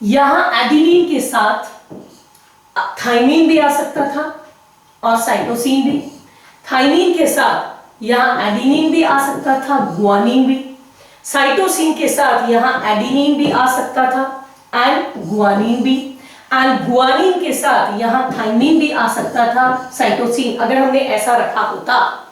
Speaker 1: यहां एडेनिन के साथ थाइमीन भी आ सकता था और साइटोसिन भी। थाइमीन के साथ यहां एडेनिन भी आ सकता था, गुआनिन भी। साइटोसिन के साथ यहां एडेनिन भी आ सकता था एंड गुआनिन भी। एंड गुआनिन के साथ यहां थाइमीन भी आ सकता था, साइटोसिन। अगर हमने ऐसा रखा होता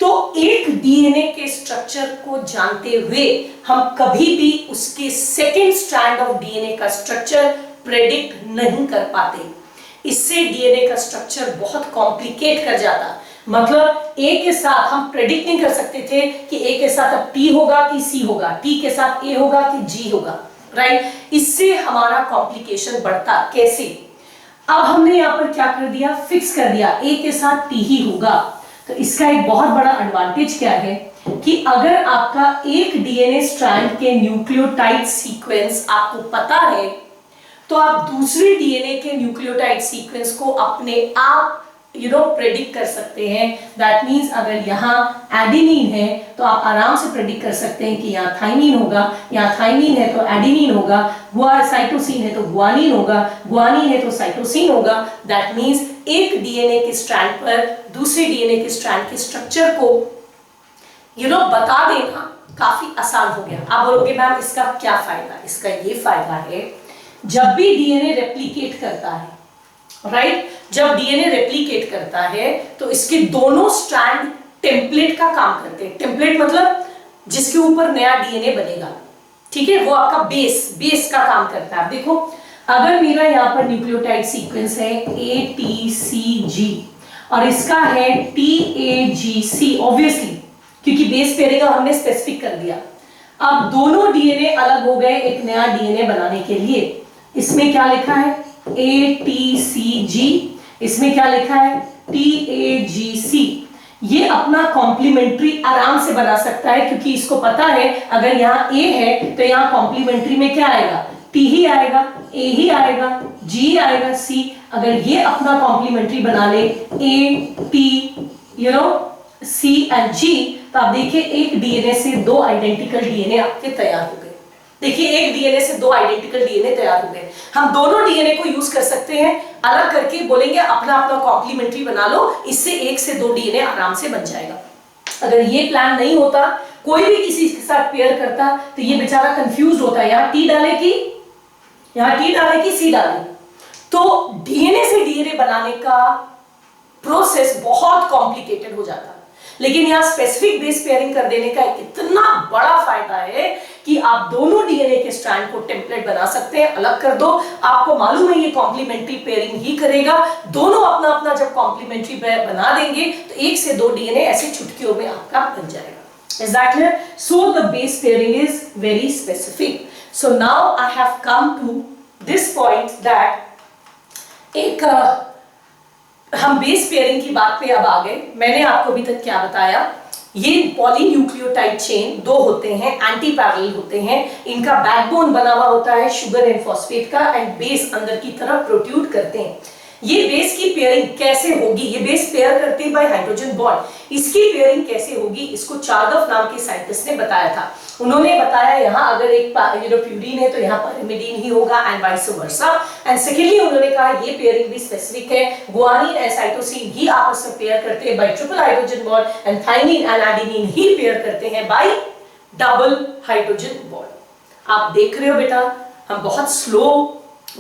Speaker 1: तो एक डीएनए के स्ट्रक्चर को जानते हुए हम कभी भी उसके सेकेंड स्ट्रैंड ऑफ डीएनए का स्ट्रक्चर प्रेडिक्ट नहीं कर पाते। इससे डीएनए का स्ट्रक्चर बहुत कॉम्प्लिकेट कर जाता। मतलब ए के साथ हम प्रेडिक्ट नहीं कर सकते थे कि ए के साथ अब टी होगा कि सी होगा, टी के साथ ए होगा कि जी होगा, राइट। इससे हमारा कॉम्प्लिकेशन बढ़ता। कैसे? अब हमने यहाँ पर क्या कर दिया, फिक्स कर दिया ए के साथ टी ही होगा। तो इसका एक बहुत बड़ा एडवांटेज क्या है कि अगर आपका एक डीएनए स्ट्रैंड के न्यूक्लियोटाइड सीक्वेंस आपको पता है तो आप दूसरे डीएनए के न्यूक्लियोटाइड सीक्वेंस को अपने आप प्रेडिक्ट कर सकते हैं। दैट मीन्स अगर यहाँ एडेनिन है तो आप आराम से प्रेडिक्ट कर सकते हैं कि यहाँ थाइमीन होगा, यहाँ थाइमीन है तो एडेनिन होगा, साइटोसिन है तो गुआनिन होगा, गुआनिन है तो साइटोसिन होगा। दैट मीन्स एक डीएनए के स्ट्रैंड पर दूसरे डीएनए के स्ट्रैंड के स्ट्रक्चर को बता देना काफी आसान हो गया। आप बोलोगे मैम इसका क्या फायदा? इसका ये फायदा है, जब भी डीएनए रेप्लिकेट करता है, राइट, जब डीएनए रेप्लिकेट करता है तो इसके दोनों स्ट्रैंड टेम्पलेट का काम करते हैं। टेम्पलेट मतलब जिसके ऊपर नया डीएनए बनेगा, ठीक है, वो आपका बेस का काम करता है। देखो, अगर मेरा यहाँ पर न्यूक्लियोटाइड सीक्वेंस है ATCG और इसका है TAGC, ऑब्वियसली क्योंकि बेस पेयरिंग हमने स्पेसिफिक कर दिया। अब दोनों डीएनए अलग हो गए एक नया डीएनए बनाने के लिए। इसमें क्या लिखा है ATCG, इसमें क्या लिखा है TAGC। ये अपना कॉम्प्लीमेंट्री आराम से बना सकता है क्योंकि इसको पता है अगर यहाँ A है तो यहाँ कॉम्प्लीमेंट्री में क्या आएगा, T ही आएगा, A ही आएगा, G आएगा, C। अगर ये अपना कॉम्प्लीमेंट्री बना ले A, T, C and G, तो आप देखिए एक डीएनए से दो आइडेंटिकल डीएनए आपके तैयार हो गए। देखिए एक डीएनए से दो आइडेंटिकल डीएनए तैयार हो गए, हम दोनों डीएनए को यूज कर सकते हैं, अलग करके बोलेंगे अपना अपना कॉम्प्लीमेंट्री बना लो, इससे एक से दो डीएनए आराम से बन जाएगा। अगर ये प्लान नहीं होता, कोई भी किसी के साथ पेयर करता, तो ये बेचारा कंफ्यूज होता है, यहाँ टी डाले कि सी डाले। तो डीएनए से डीएनए बनाने का प्रोसेस बहुत कॉम्प्लिकेटेड हो जाता है, लेकिन यहाँ स्पेसिफिक बेस पेयरिंग कर देने का इतना बड़ा फायदा है कि आप दोनों डीएनए के स्ट्रैंड को टेम्पलेट बना सकते हैं, अलग कर दो, आपको मालूम है ये कॉम्प्लीमेंट्री पेयरिंग ही करेगा, दोनों अपना अपना जब कॉम्प्लीमेंट्री बना देंगे तो एक से दो डीएनए ऐसे चुटकियों में आपका बन जाएगा। Is that clear? So the base pairing is very specific. So now I have come to this point that एक हम बेस पेयरिंग की बात पे अब आ गए। मैंने आपको अभी तक क्या बताया, ये पॉलीन्यूक्लियोटाइड चेन दो होते हैं, एंटी पैरेलल होते हैं, इनका बैकबोन बना हुआ होता है शुगर एंड फॉस्फेट का, एंड बेस अंदर की तरफ प्रोट्रूड करते हैं। ये बेस की पेयरिंग कैसे होगी, ये बेस पेयर करते हैं बाय हाइड्रोजन बॉन्ड, इसकी पेयरिंग कैसे होगी इसको चार्गफ नाम के साइंटिस्ट ने बताया था। उन्होंने बताया यहाँ अगर एक प्यूरीन है तो यहाँ पायरिमिडीन ही होगा and vice versa. And secondly उन्होंने कहा ये पेयरिंग भी स्पेसिफिक है, गुआनिन एंड साइटोसिन ही आपस में पेयर करते हैं bye triple hydrogen bond, and thymine and adenine he pair करते हैं बाय डबल हाइड्रोजन बॉन्ड। आप देख रहे हो बेटा, हम बहुत स्लो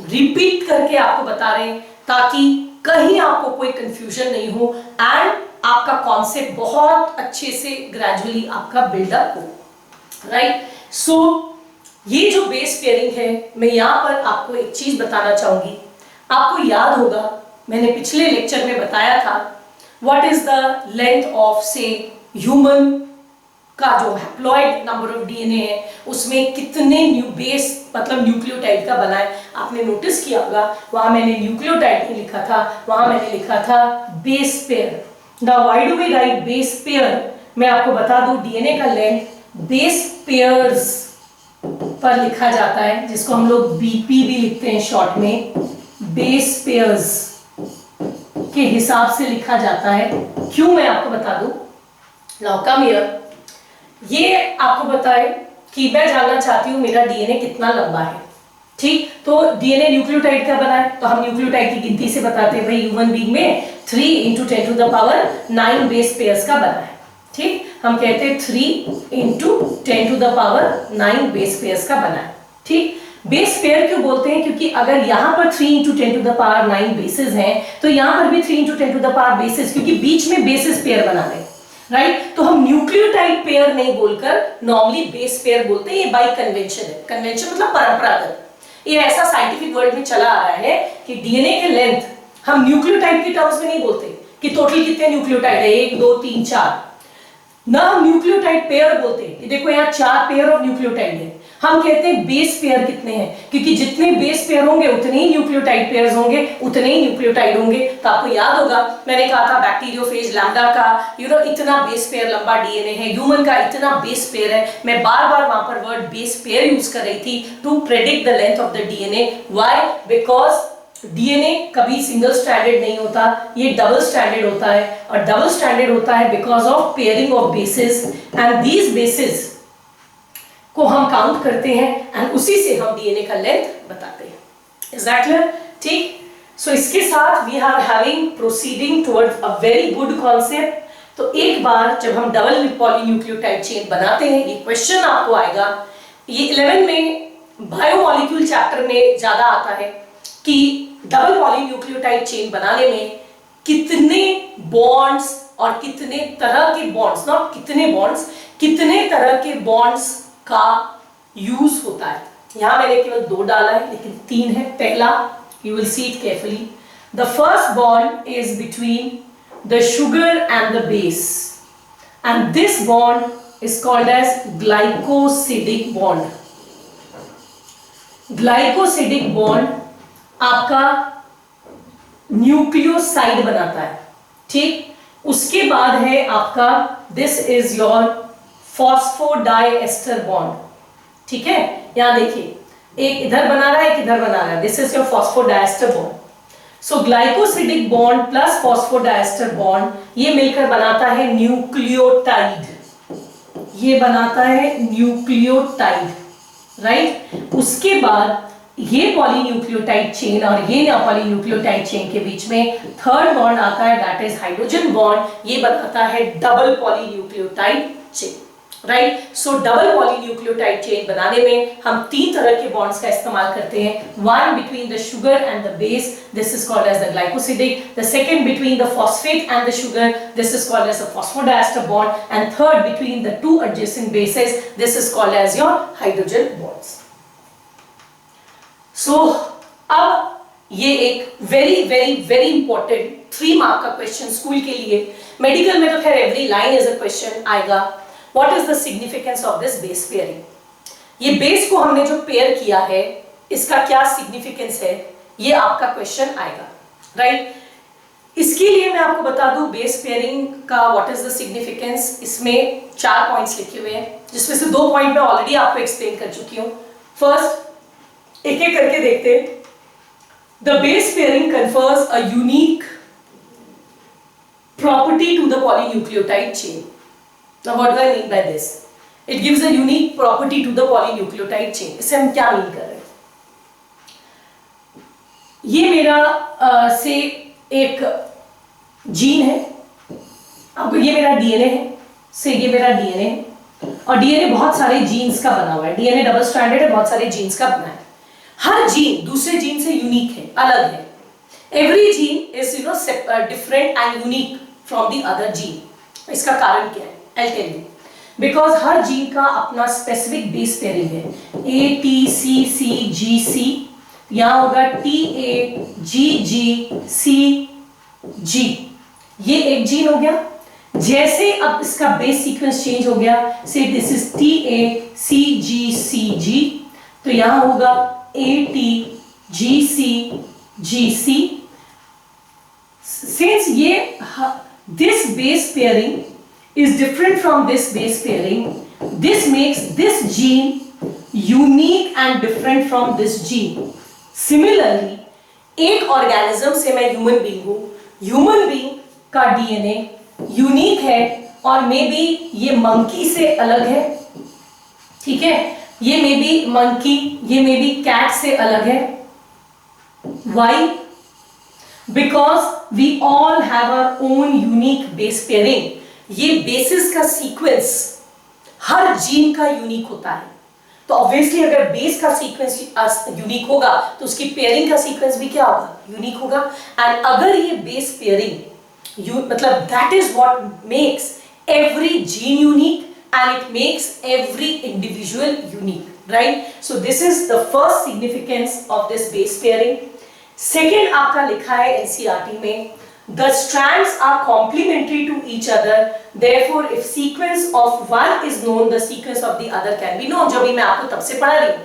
Speaker 1: रिपीट करके आपको बता रहे हैं ताकि कहीं आपको कोई कंफ्यूजन नहीं हो एंड आपका कॉन्सेप्ट बहुत अच्छे से ग्रेजुअली आपका बिल्डअप हो, राइट। सो ये जो बेस पेयरिंग है, मैं यहां पर आपको एक चीज बताना चाहूंगी। आपको याद होगा मैंने पिछले लेक्चर में बताया था what is the length of से ह्यूमन का जो हैप्लॉइड नंबर ऑफ डीएनए है उसमें कितने बेस मतलब न्यूक्लियोटाइड का बना है। आपने नोटिस किया होगा वहां मैंने न्यूक्लियोटाइड नहीं लिखा था, वहां मैंने लिखा था base pair. Now why do we write base pair, मैं आपको बता दूं डीएनए का लेंथ बेस पेयर्स पर लिखा जाता है, जिसको हम लोग बीपी भी लिखते हैं शॉर्ट में, बेस पेयर्स के हिसाब से लिखा जाता है। क्यों मैं आपको बता दूं, नाउ कम हियर, ये आपको बताए कि मैं जानना चाहती हूं मेरा डीएनए कितना लंबा है, ठीक। तो डीएनए न्यूक्लियोटाइड का बना है तो हम न्यूक्लियोटाइड की गिनती से बताते हैं भाई ह्यूमन बीइंग में 3 × 10⁻⁹ बेस पेयर्स का बना है, ठीक। हम कहते हैं 3 × 10⁻⁹ बेस पेयर्स का बना है, ठीक। बेस पेयर क्यों बोलते हैं, क्योंकि अगर यहां पर 3 × 10⁻⁹ बेसिस हैं तो यहां पर भी 3 × 10⁻⁷ बेसिस, क्योंकि बीच में बेसिस पेयर बना रहे, राइट। तो हम न्यूक्लियोटाइड पेयर नहीं बोलकर नॉर्मली बेस पेयर बोलते हैं, ये बाय कन्वेंशन है। कन्वेंशन मतलब परंपरागत, ये ऐसा साइंटिफिक वर्ल्ड में चला आ रहा है कि डीएनए के लेंथ हम न्यूक्लियोटाइड के टर्म्स में नहीं बोलते कि टोटल कितने न्यूक्लियोटाइड है, 1 2 3 4, ना हम न्यूक्लियोटाइड पेयर बोलते हैं। देखो यहाँ 4 पेयर ऑफ न्यूक्लियोटाइड है, हम कहते हैं बेस पेयर कितने हैं, क्योंकि जितने बेस पेयर होंगे उतने ही न्यूक्लियोटाइड पेयर्स होंगे, उतने ही न्यूक्लियोटाइड होंगे। तो आपको याद होगा मैंने कहा था बैक्टीरियोफेज लैम्डा का इतना बेस पेयर लंबा डीएनए है, ह्यूमन का इतना बेस पेयर है। मैं बार बार वहां पर वर्ड बेस पेयर यूज कर रही थी to predict the length of the DNA. Why? Because DNA कभी सिंगल स्ट्रैंडेड नहीं होता, ये डबल स्ट्रैंडेड होता है, और डबल स्ट्रैंडेड होता है because of pairing of basis, and these basis को हम काउंट करते हैं एंड उसी से हम डीएनए का लेंथ बताते हैं। Is that clear? ठीक। सो इसके साथ we are having proceeding towards a very good concept. तो एक बार जब हम डबल पॉलीन्यूक्लियोटाइड चेन बनाते हैं, ये क्वेश्चन आपको आएगा, ये 11 में बायोमोलिक्यूल चैप्टर में ज्यादा आता है कि डबल पॉलीन्यूक्लियोटाइड चेन बनाने में कितने बॉन्ड्स और कितने तरह के बॉन्ड्स, नॉट कितने बॉन्ड्स, कितने तरह के बॉन्ड्स का यूज होता है। यहां मैंने केवल 2 डाला है लेकिन 3 है। पहला, you will see it carefully, the first bond is between the sugar and the base, and this bond is called as glycosidic bond. Glycosidic bond आपका न्यूक्लियोसाइड बनाता है, ठीक। उसके बाद है आपका this is your phosphodiester bond, ठीक है। यहां देखिए एक इधर बना रहा है, एक इधर बना रहा है, this is your phosphodiester bond. So glycosidic bond plus phosphodiester bond ये मिलकर बनाता है न्यूक्लियोटाइड, ये बनाता है न्यूक्लियोटाइड, राइट। उसके बाद ये पॉलीन्यूक्लियोटाइड चेन और ये पॉलीन्यूक्लियोटाइड चेन के बीच में थर्ड बॉन्ड आता है, दैट इज हाइड्रोजन बॉन्ड। ये बनाता है डबल पॉलीन्यूक्लियोटाइड चेन, राइट। सो डबल पॉलीन्यूक्लियोटाइड चेन बनाने में हम तीन तरह के बॉन्ड्स का इस्तेमाल करते हैं। One between the sugar and the base, this is called as the glycosidic. The second between the phosphate and the sugar, this is called as the phosphodiester bond. And third between the two adjacent bases, this is called as your hydrogen bonds. So अब ये एक very very very important 3 mark का question school के लिए, medical में तो खैर every line is a question आएगा। What is the significance of this base pairing? ये बेस को हमने जो पेयर किया है इसका क्या सिग्निफिकेंस है, ये आपका क्वेश्चन आएगा, राइट। इसके लिए मैं आपको बता दूं बेस पेयरिंग का व्हाट इज द सिग्निफिकेंस। इसमें 4 पॉइंट्स लिखे हुए हैं, जिसमें से 2 पॉइंट मैं ऑलरेडी आपको एक्सप्लेन कर चुकी हूं। फर्स्ट, एक एक करके देखते हैं। The base pairing confers a unique property to the polynucleotide chain. Now what do I mean by this? It gives a unique property to the polynucleotide chain. इससे हम क्या मीन कर रहे हैं? ये मेरा से एक जीन है, आपको ये मेरा डीएनए है, से ये मेरा डीएनए है, और डीएनए बहुत सारे जीन्स का बना हुआ है। डीएनए डबल स्ट्रैंडेड है, बहुत सारे जीन्स का बना है। हर जीन दूसरे जीन से यूनिक है, अलग है। Every gene is different and unique from the other gene. इसका कारण क्या है? I'll tell you. Because her gene का अपना स्पेसिफिक बेस पेयरिंग है। A T C C G C, यहाँ होगा T A G G C G, ये एक जीन हो गया। जैसे अब इसका बेस सीक्वेंस चेंज हो गया, से this is T A C G C G, तो यहाँ होगा A T G C G C। Since ये this base pairing is different from this base pairing, this makes this gene unique and different from this gene. Similarly, एक organism से मैं human being हूं, human being का DNA unique है और may be ये monkey से अलग है, ठीक है, ये मे बी मंकी, ये मे बी कैट से अलग है। Why? Because we all have our own unique base pairing. ये बेसिस का सीक्वेंस हर जीन का यूनिक होता है, तो ऑब्वियसली अगर बेस का सीक्वेंस यूनिक होगा तो उसकी पेयरिंग का सीक्वेंस भी क्या होगा? यूनिक होगा। एंड अगर ये बेस पेयरिंग मतलब that is what makes every gene unique and it makes every individual unique, right. So this is the first significance of this base pairing. Second आपका लिखा है एनसीईआरटी में, the strands are complementary to each other, therefore if sequence of one is known, the sequence of the other can be known। जो भी मैं आपको तब से पढ़ा रही हूं,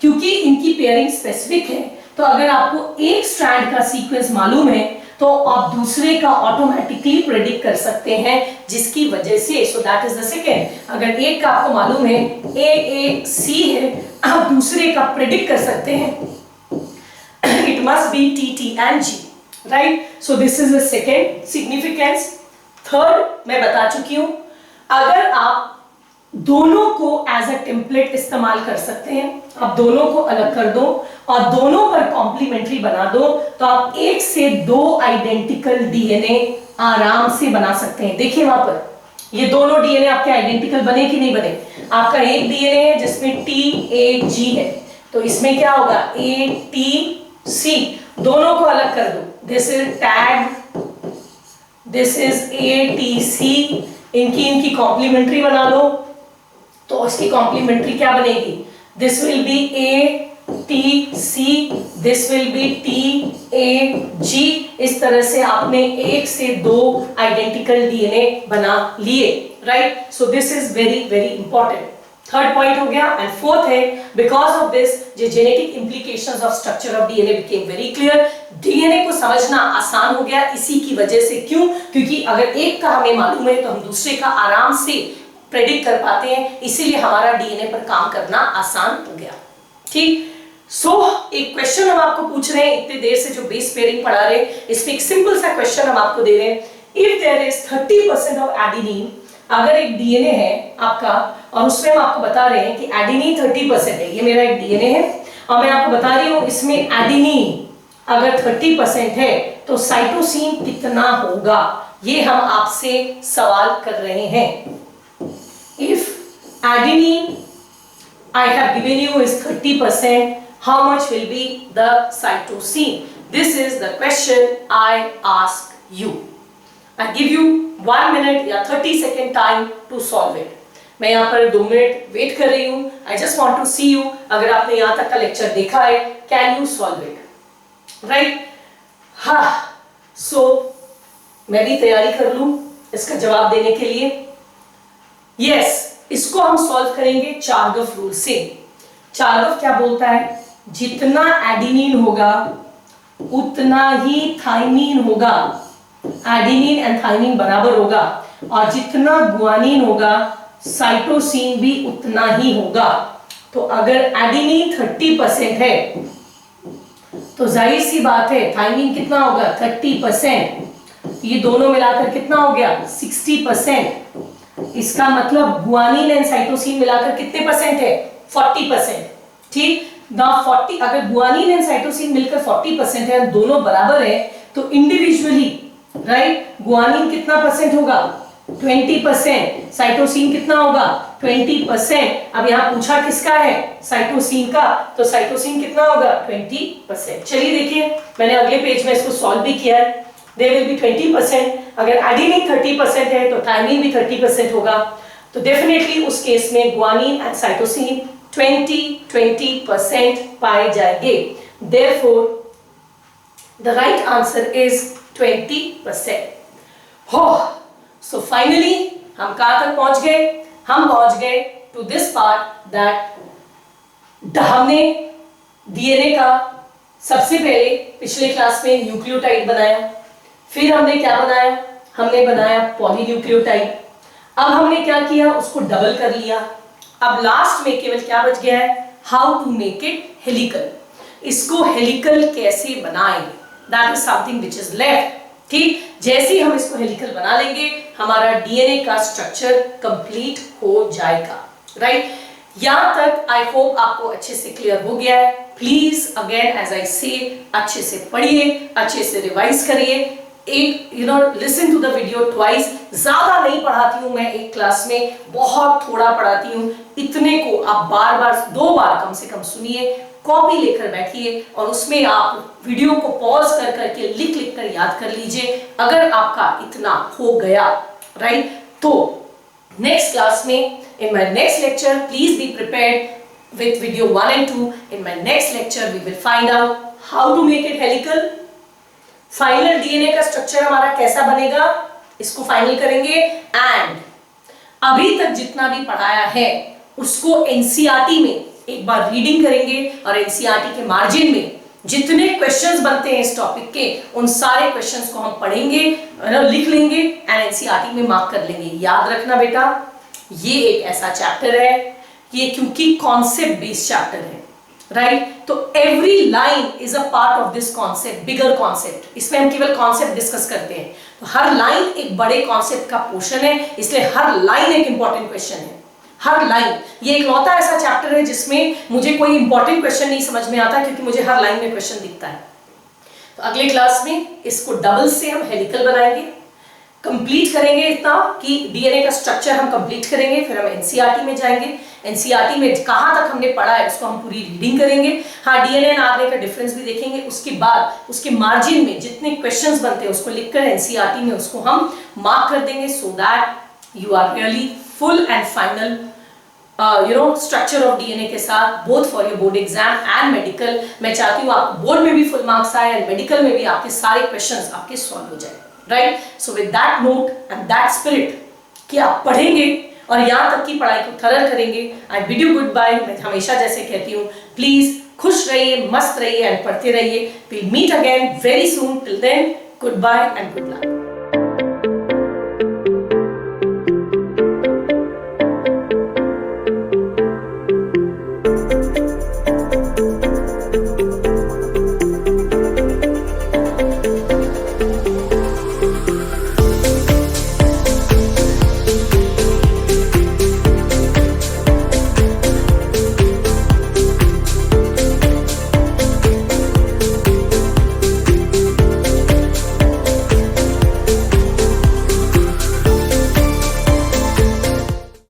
Speaker 1: क्योंकि इनकी पेयरिंग स्पेसिफिक है, तो अगर आपको एक स्ट्रैंड का सीक्वेंस मालूम है तो आप दूसरे का ऑटोमेटिकली प्रेडिक्ट कर सकते हैं, जिसकी वजह से so that is the second. अगर एक का आपको मालूम है AAC है, आप दूसरे का प्रेडिक्ट कर सकते हैं, it must be TT and G, right. So this is the second significance. Third मैं बता चुकी हूं, अगर आप दोनों को एज अ टेम्पलेट इस्तेमाल कर सकते हैं, आप दोनों को अलग कर दो और दोनों पर कॉम्प्लीमेंट्री बना दो, तो आप 1 से 2 आइडेंटिकल डीएनए आराम से बना सकते हैं। देखिए वहां पर ये दोनों डीएनए आपके आइडेंटिकल बने कि नहीं बने? आपका एक डीएनए है जिसमें TAG है, तो इसमें क्या होगा? ATC, दोनों को अलग कर दो, this is tag, this is ATC, इनकी कॉम्प्लीमेंट्री बना लो, तो इसकी कॉम्प्लीमेंट्री क्या बनेगी? This will B ATC, this will B TAG। इस तरह से आपने 1 से 2 आइडेंटिकल डीएनए बना लिए, right. So this is very very important. Third point हो गया। एंड फोर्थ है, बिकॉज ऑफ दिस जो genetic implications of structure of DNA became very clear. DNA को समझना आसान हो गया इसी की वजह से। क्यों? क्योंकि अगर एक का हमें मालूम है तो हम दूसरे का आराम से प्रेडिक्ट कर पाते हैं, इसीलिए हमारा डीएनए पर काम करना आसान हो गया, ठीक। सो एक क्वेश्चन हम आपको पूछ रहे हैं, इतने देर से जो बेस पेयरिंग पढ़ा रहे हैं, इसमें एक सिंपल सा क्वेश्चन हम आपको दे रहे हैं। If there is 30% of adenine अगर एक डीएनए है आपका और उसमें हम आपको बता रहे हैं कि एडेनिन 30% है, ये मेरा एक डीएनए है और मैं आपको बता रही हूँ इसमें एडेनिन अगर 30% है तो साइटोसिन कितना होगा, ये हम आपसे सवाल कर रहे हैं। If adenine I have given you is 30%, how much will be the cytosine? This is the question I ask you. I give you 1 minute या 30-second time to solve it. मैं यहाँ पर 2 मिनट वेट कर रही हूँ। I just want to see you. अगर आपने यहाँ तक का लेक्चर देखा है, can you solve it? Right? हाँ, so मैं भी तैयारी कर लूँ इसका जवाब देने के लिए। Yes, इसको हम सॉल्व करेंगे चार्गफ रूल से। चार्गफ क्या बोलता है, जितना एडेनिन होगा उतना ही थाइमिन होगा, एडेनिन एंड थाइमिन बराबर होगा, और जितना गुआनिन होगा साइटोसिन भी उतना ही होगा। तो अगर एडेनिन 30% है तो जाहिर सी बात है थाइमिन कितना होगा 30%, ये दोनों मिलाकर कितना हो गया 60%। इसका मतलब गुआनिन एंड साइटोसिन मिलाकर कितने परसेंट है 40%। ठीक ना, 40 अगर गुआनिन एंड साइटोसिन मिलकर 40% है, दोनों बराबर है, तो इंडिविजुअली राइट गुआनिन कितना परसेंट होगा 20%, साइटोसिन कितना होगा 20%। अब यहाँ पूछा किसका है साइटोसिन का, तो साइटोसिन कितना होगा 20%। चलिए देखिए, मैंने अगले पेज में इसको सॉल्व भी किया है। There will be 20%, अगर एडेनिन 30% है तो थाइमिन भी 30% होगा, तो डेफिनेटली उस केस में गुआनिन एंड साइटोसिन 20% पाए जाएंगे। Therefore, the right answer is 20%. हो, so finally हम कहाँ तक पहुंच गए, हम पहुंच गए to this part that हमने डीएनए का सबसे पहले पिछले क्लास में न्यूक्लियोटाइड बनाया, फिर हमने क्या बनाया, हमने बनाया पॉलीन्यूक्लियोटाइड। अब हमने क्या किया, उसको डबल कर लिया। अब लास्ट में केवल क्या बच गया है, how to make it helical. इसको हेलिकल कैसे बनाएं, that is something which is left. ठीक, जैसे ही हम इसको हेलिकल बना लेंगे हमारा डीएनए का स्ट्रक्चर कंप्लीट हो जाएगा। राइट, यहां तक आई होप आपको अच्छे से क्लियर हो गया है। प्लीज अगेन एज आई से अच्छे से पढ़िए, अच्छे से रिवाइज करिए, एक listen to the video twice. ज्यादा नहीं पढ़ाती हूं मैं एक क्लास में, बहुत थोड़ा पढ़ाती हूं। इतने को आप बार बार 2 बार कम से कम सुनिए, कॉपी लेकर बैठिए और उसमें आप वीडियो को पॉज कर करके लिख लिख कर याद कर लीजिए। अगर आपका इतना हो गया राइट, तो नेक्स्ट क्लास में in my next lecture please be prepared with video 1 and 2. In my next lecture we will find out how to make it helical, final DNA का स्ट्रक्चर हमारा कैसा बनेगा, इसको फाइनल करेंगे। एंड अभी तक जितना भी पढ़ाया है उसको एनसीईआरटी में एक बार रीडिंग करेंगे और एनसीईआरटी के मार्जिन में जितने क्वेश्चंस बनते हैं इस टॉपिक के उन सारे क्वेश्चंस को हम पढ़ेंगे, लिख लेंगे एंड एनसीईआरटी में मार्क कर लेंगे। याद रखना बेटा, ये एक ऐसा चैप्टर है, ये क्योंकि कॉन्सेप्ट बेस्ड चैप्टर है राइट, तो every line is a part of this concept, bigger concept. इसमें हम केवल कॉन्सेप्ट डिस्कस करते हैं, तो हर लाइन एक बड़े कॉन्सेप्ट का पोर्शन है, इसलिए हर लाइन एक इंपॉर्टेंट क्वेश्चन है। हर लाइन, ये इकलौता ऐसा चैप्टर है जिसमें मुझे कोई इंपॉर्टेंट क्वेश्चन नहीं समझ में आता क्योंकि मुझे हर लाइन में क्वेश्चन दिखता है। तो अगले क्लास में इसको डबल से हम हेलिकल बनाएंगे, कंप्लीट करेंगे इतना कि डीएनए का स्ट्रक्चर हम कंप्लीट करेंगे, फिर हम एनसीईआरटी में जाएंगे। एनसीईआरटी में कहाँ तक हमने पढ़ा है उसको हम पूरी रीडिंग करेंगे। हाँ, डीएनए एंड आरएनए का डिफरेंस भी देखेंगे। उसके बाद उसके मार्जिन में जितने क्वेश्चंस बनते हैं उसको लिखकर एनसीईआरटी में उसको हम मार्क कर देंगे, so that you are really full and final structure of DNA के साथ, both for your board exam and medical. मैं चाहती हूँ आप बोर्ड में भी फुल मार्क्स आए एंड मेडिकल में भी आपके सारे क्वेश्चंस आपके सॉल्व हो जाए। Right, so with that note and that spirit कि आप पढ़ेंगे और यहाँ तक की पढ़ाई को थरल करेंगे, आई बिड यू गुड बाय। मैं हमेशा जैसे कहती हूँ, प्लीज खुश रहिए, मस्त रहिए एंड पढ़ते रहिए। Will meet again very soon, till then goodbye and good luck.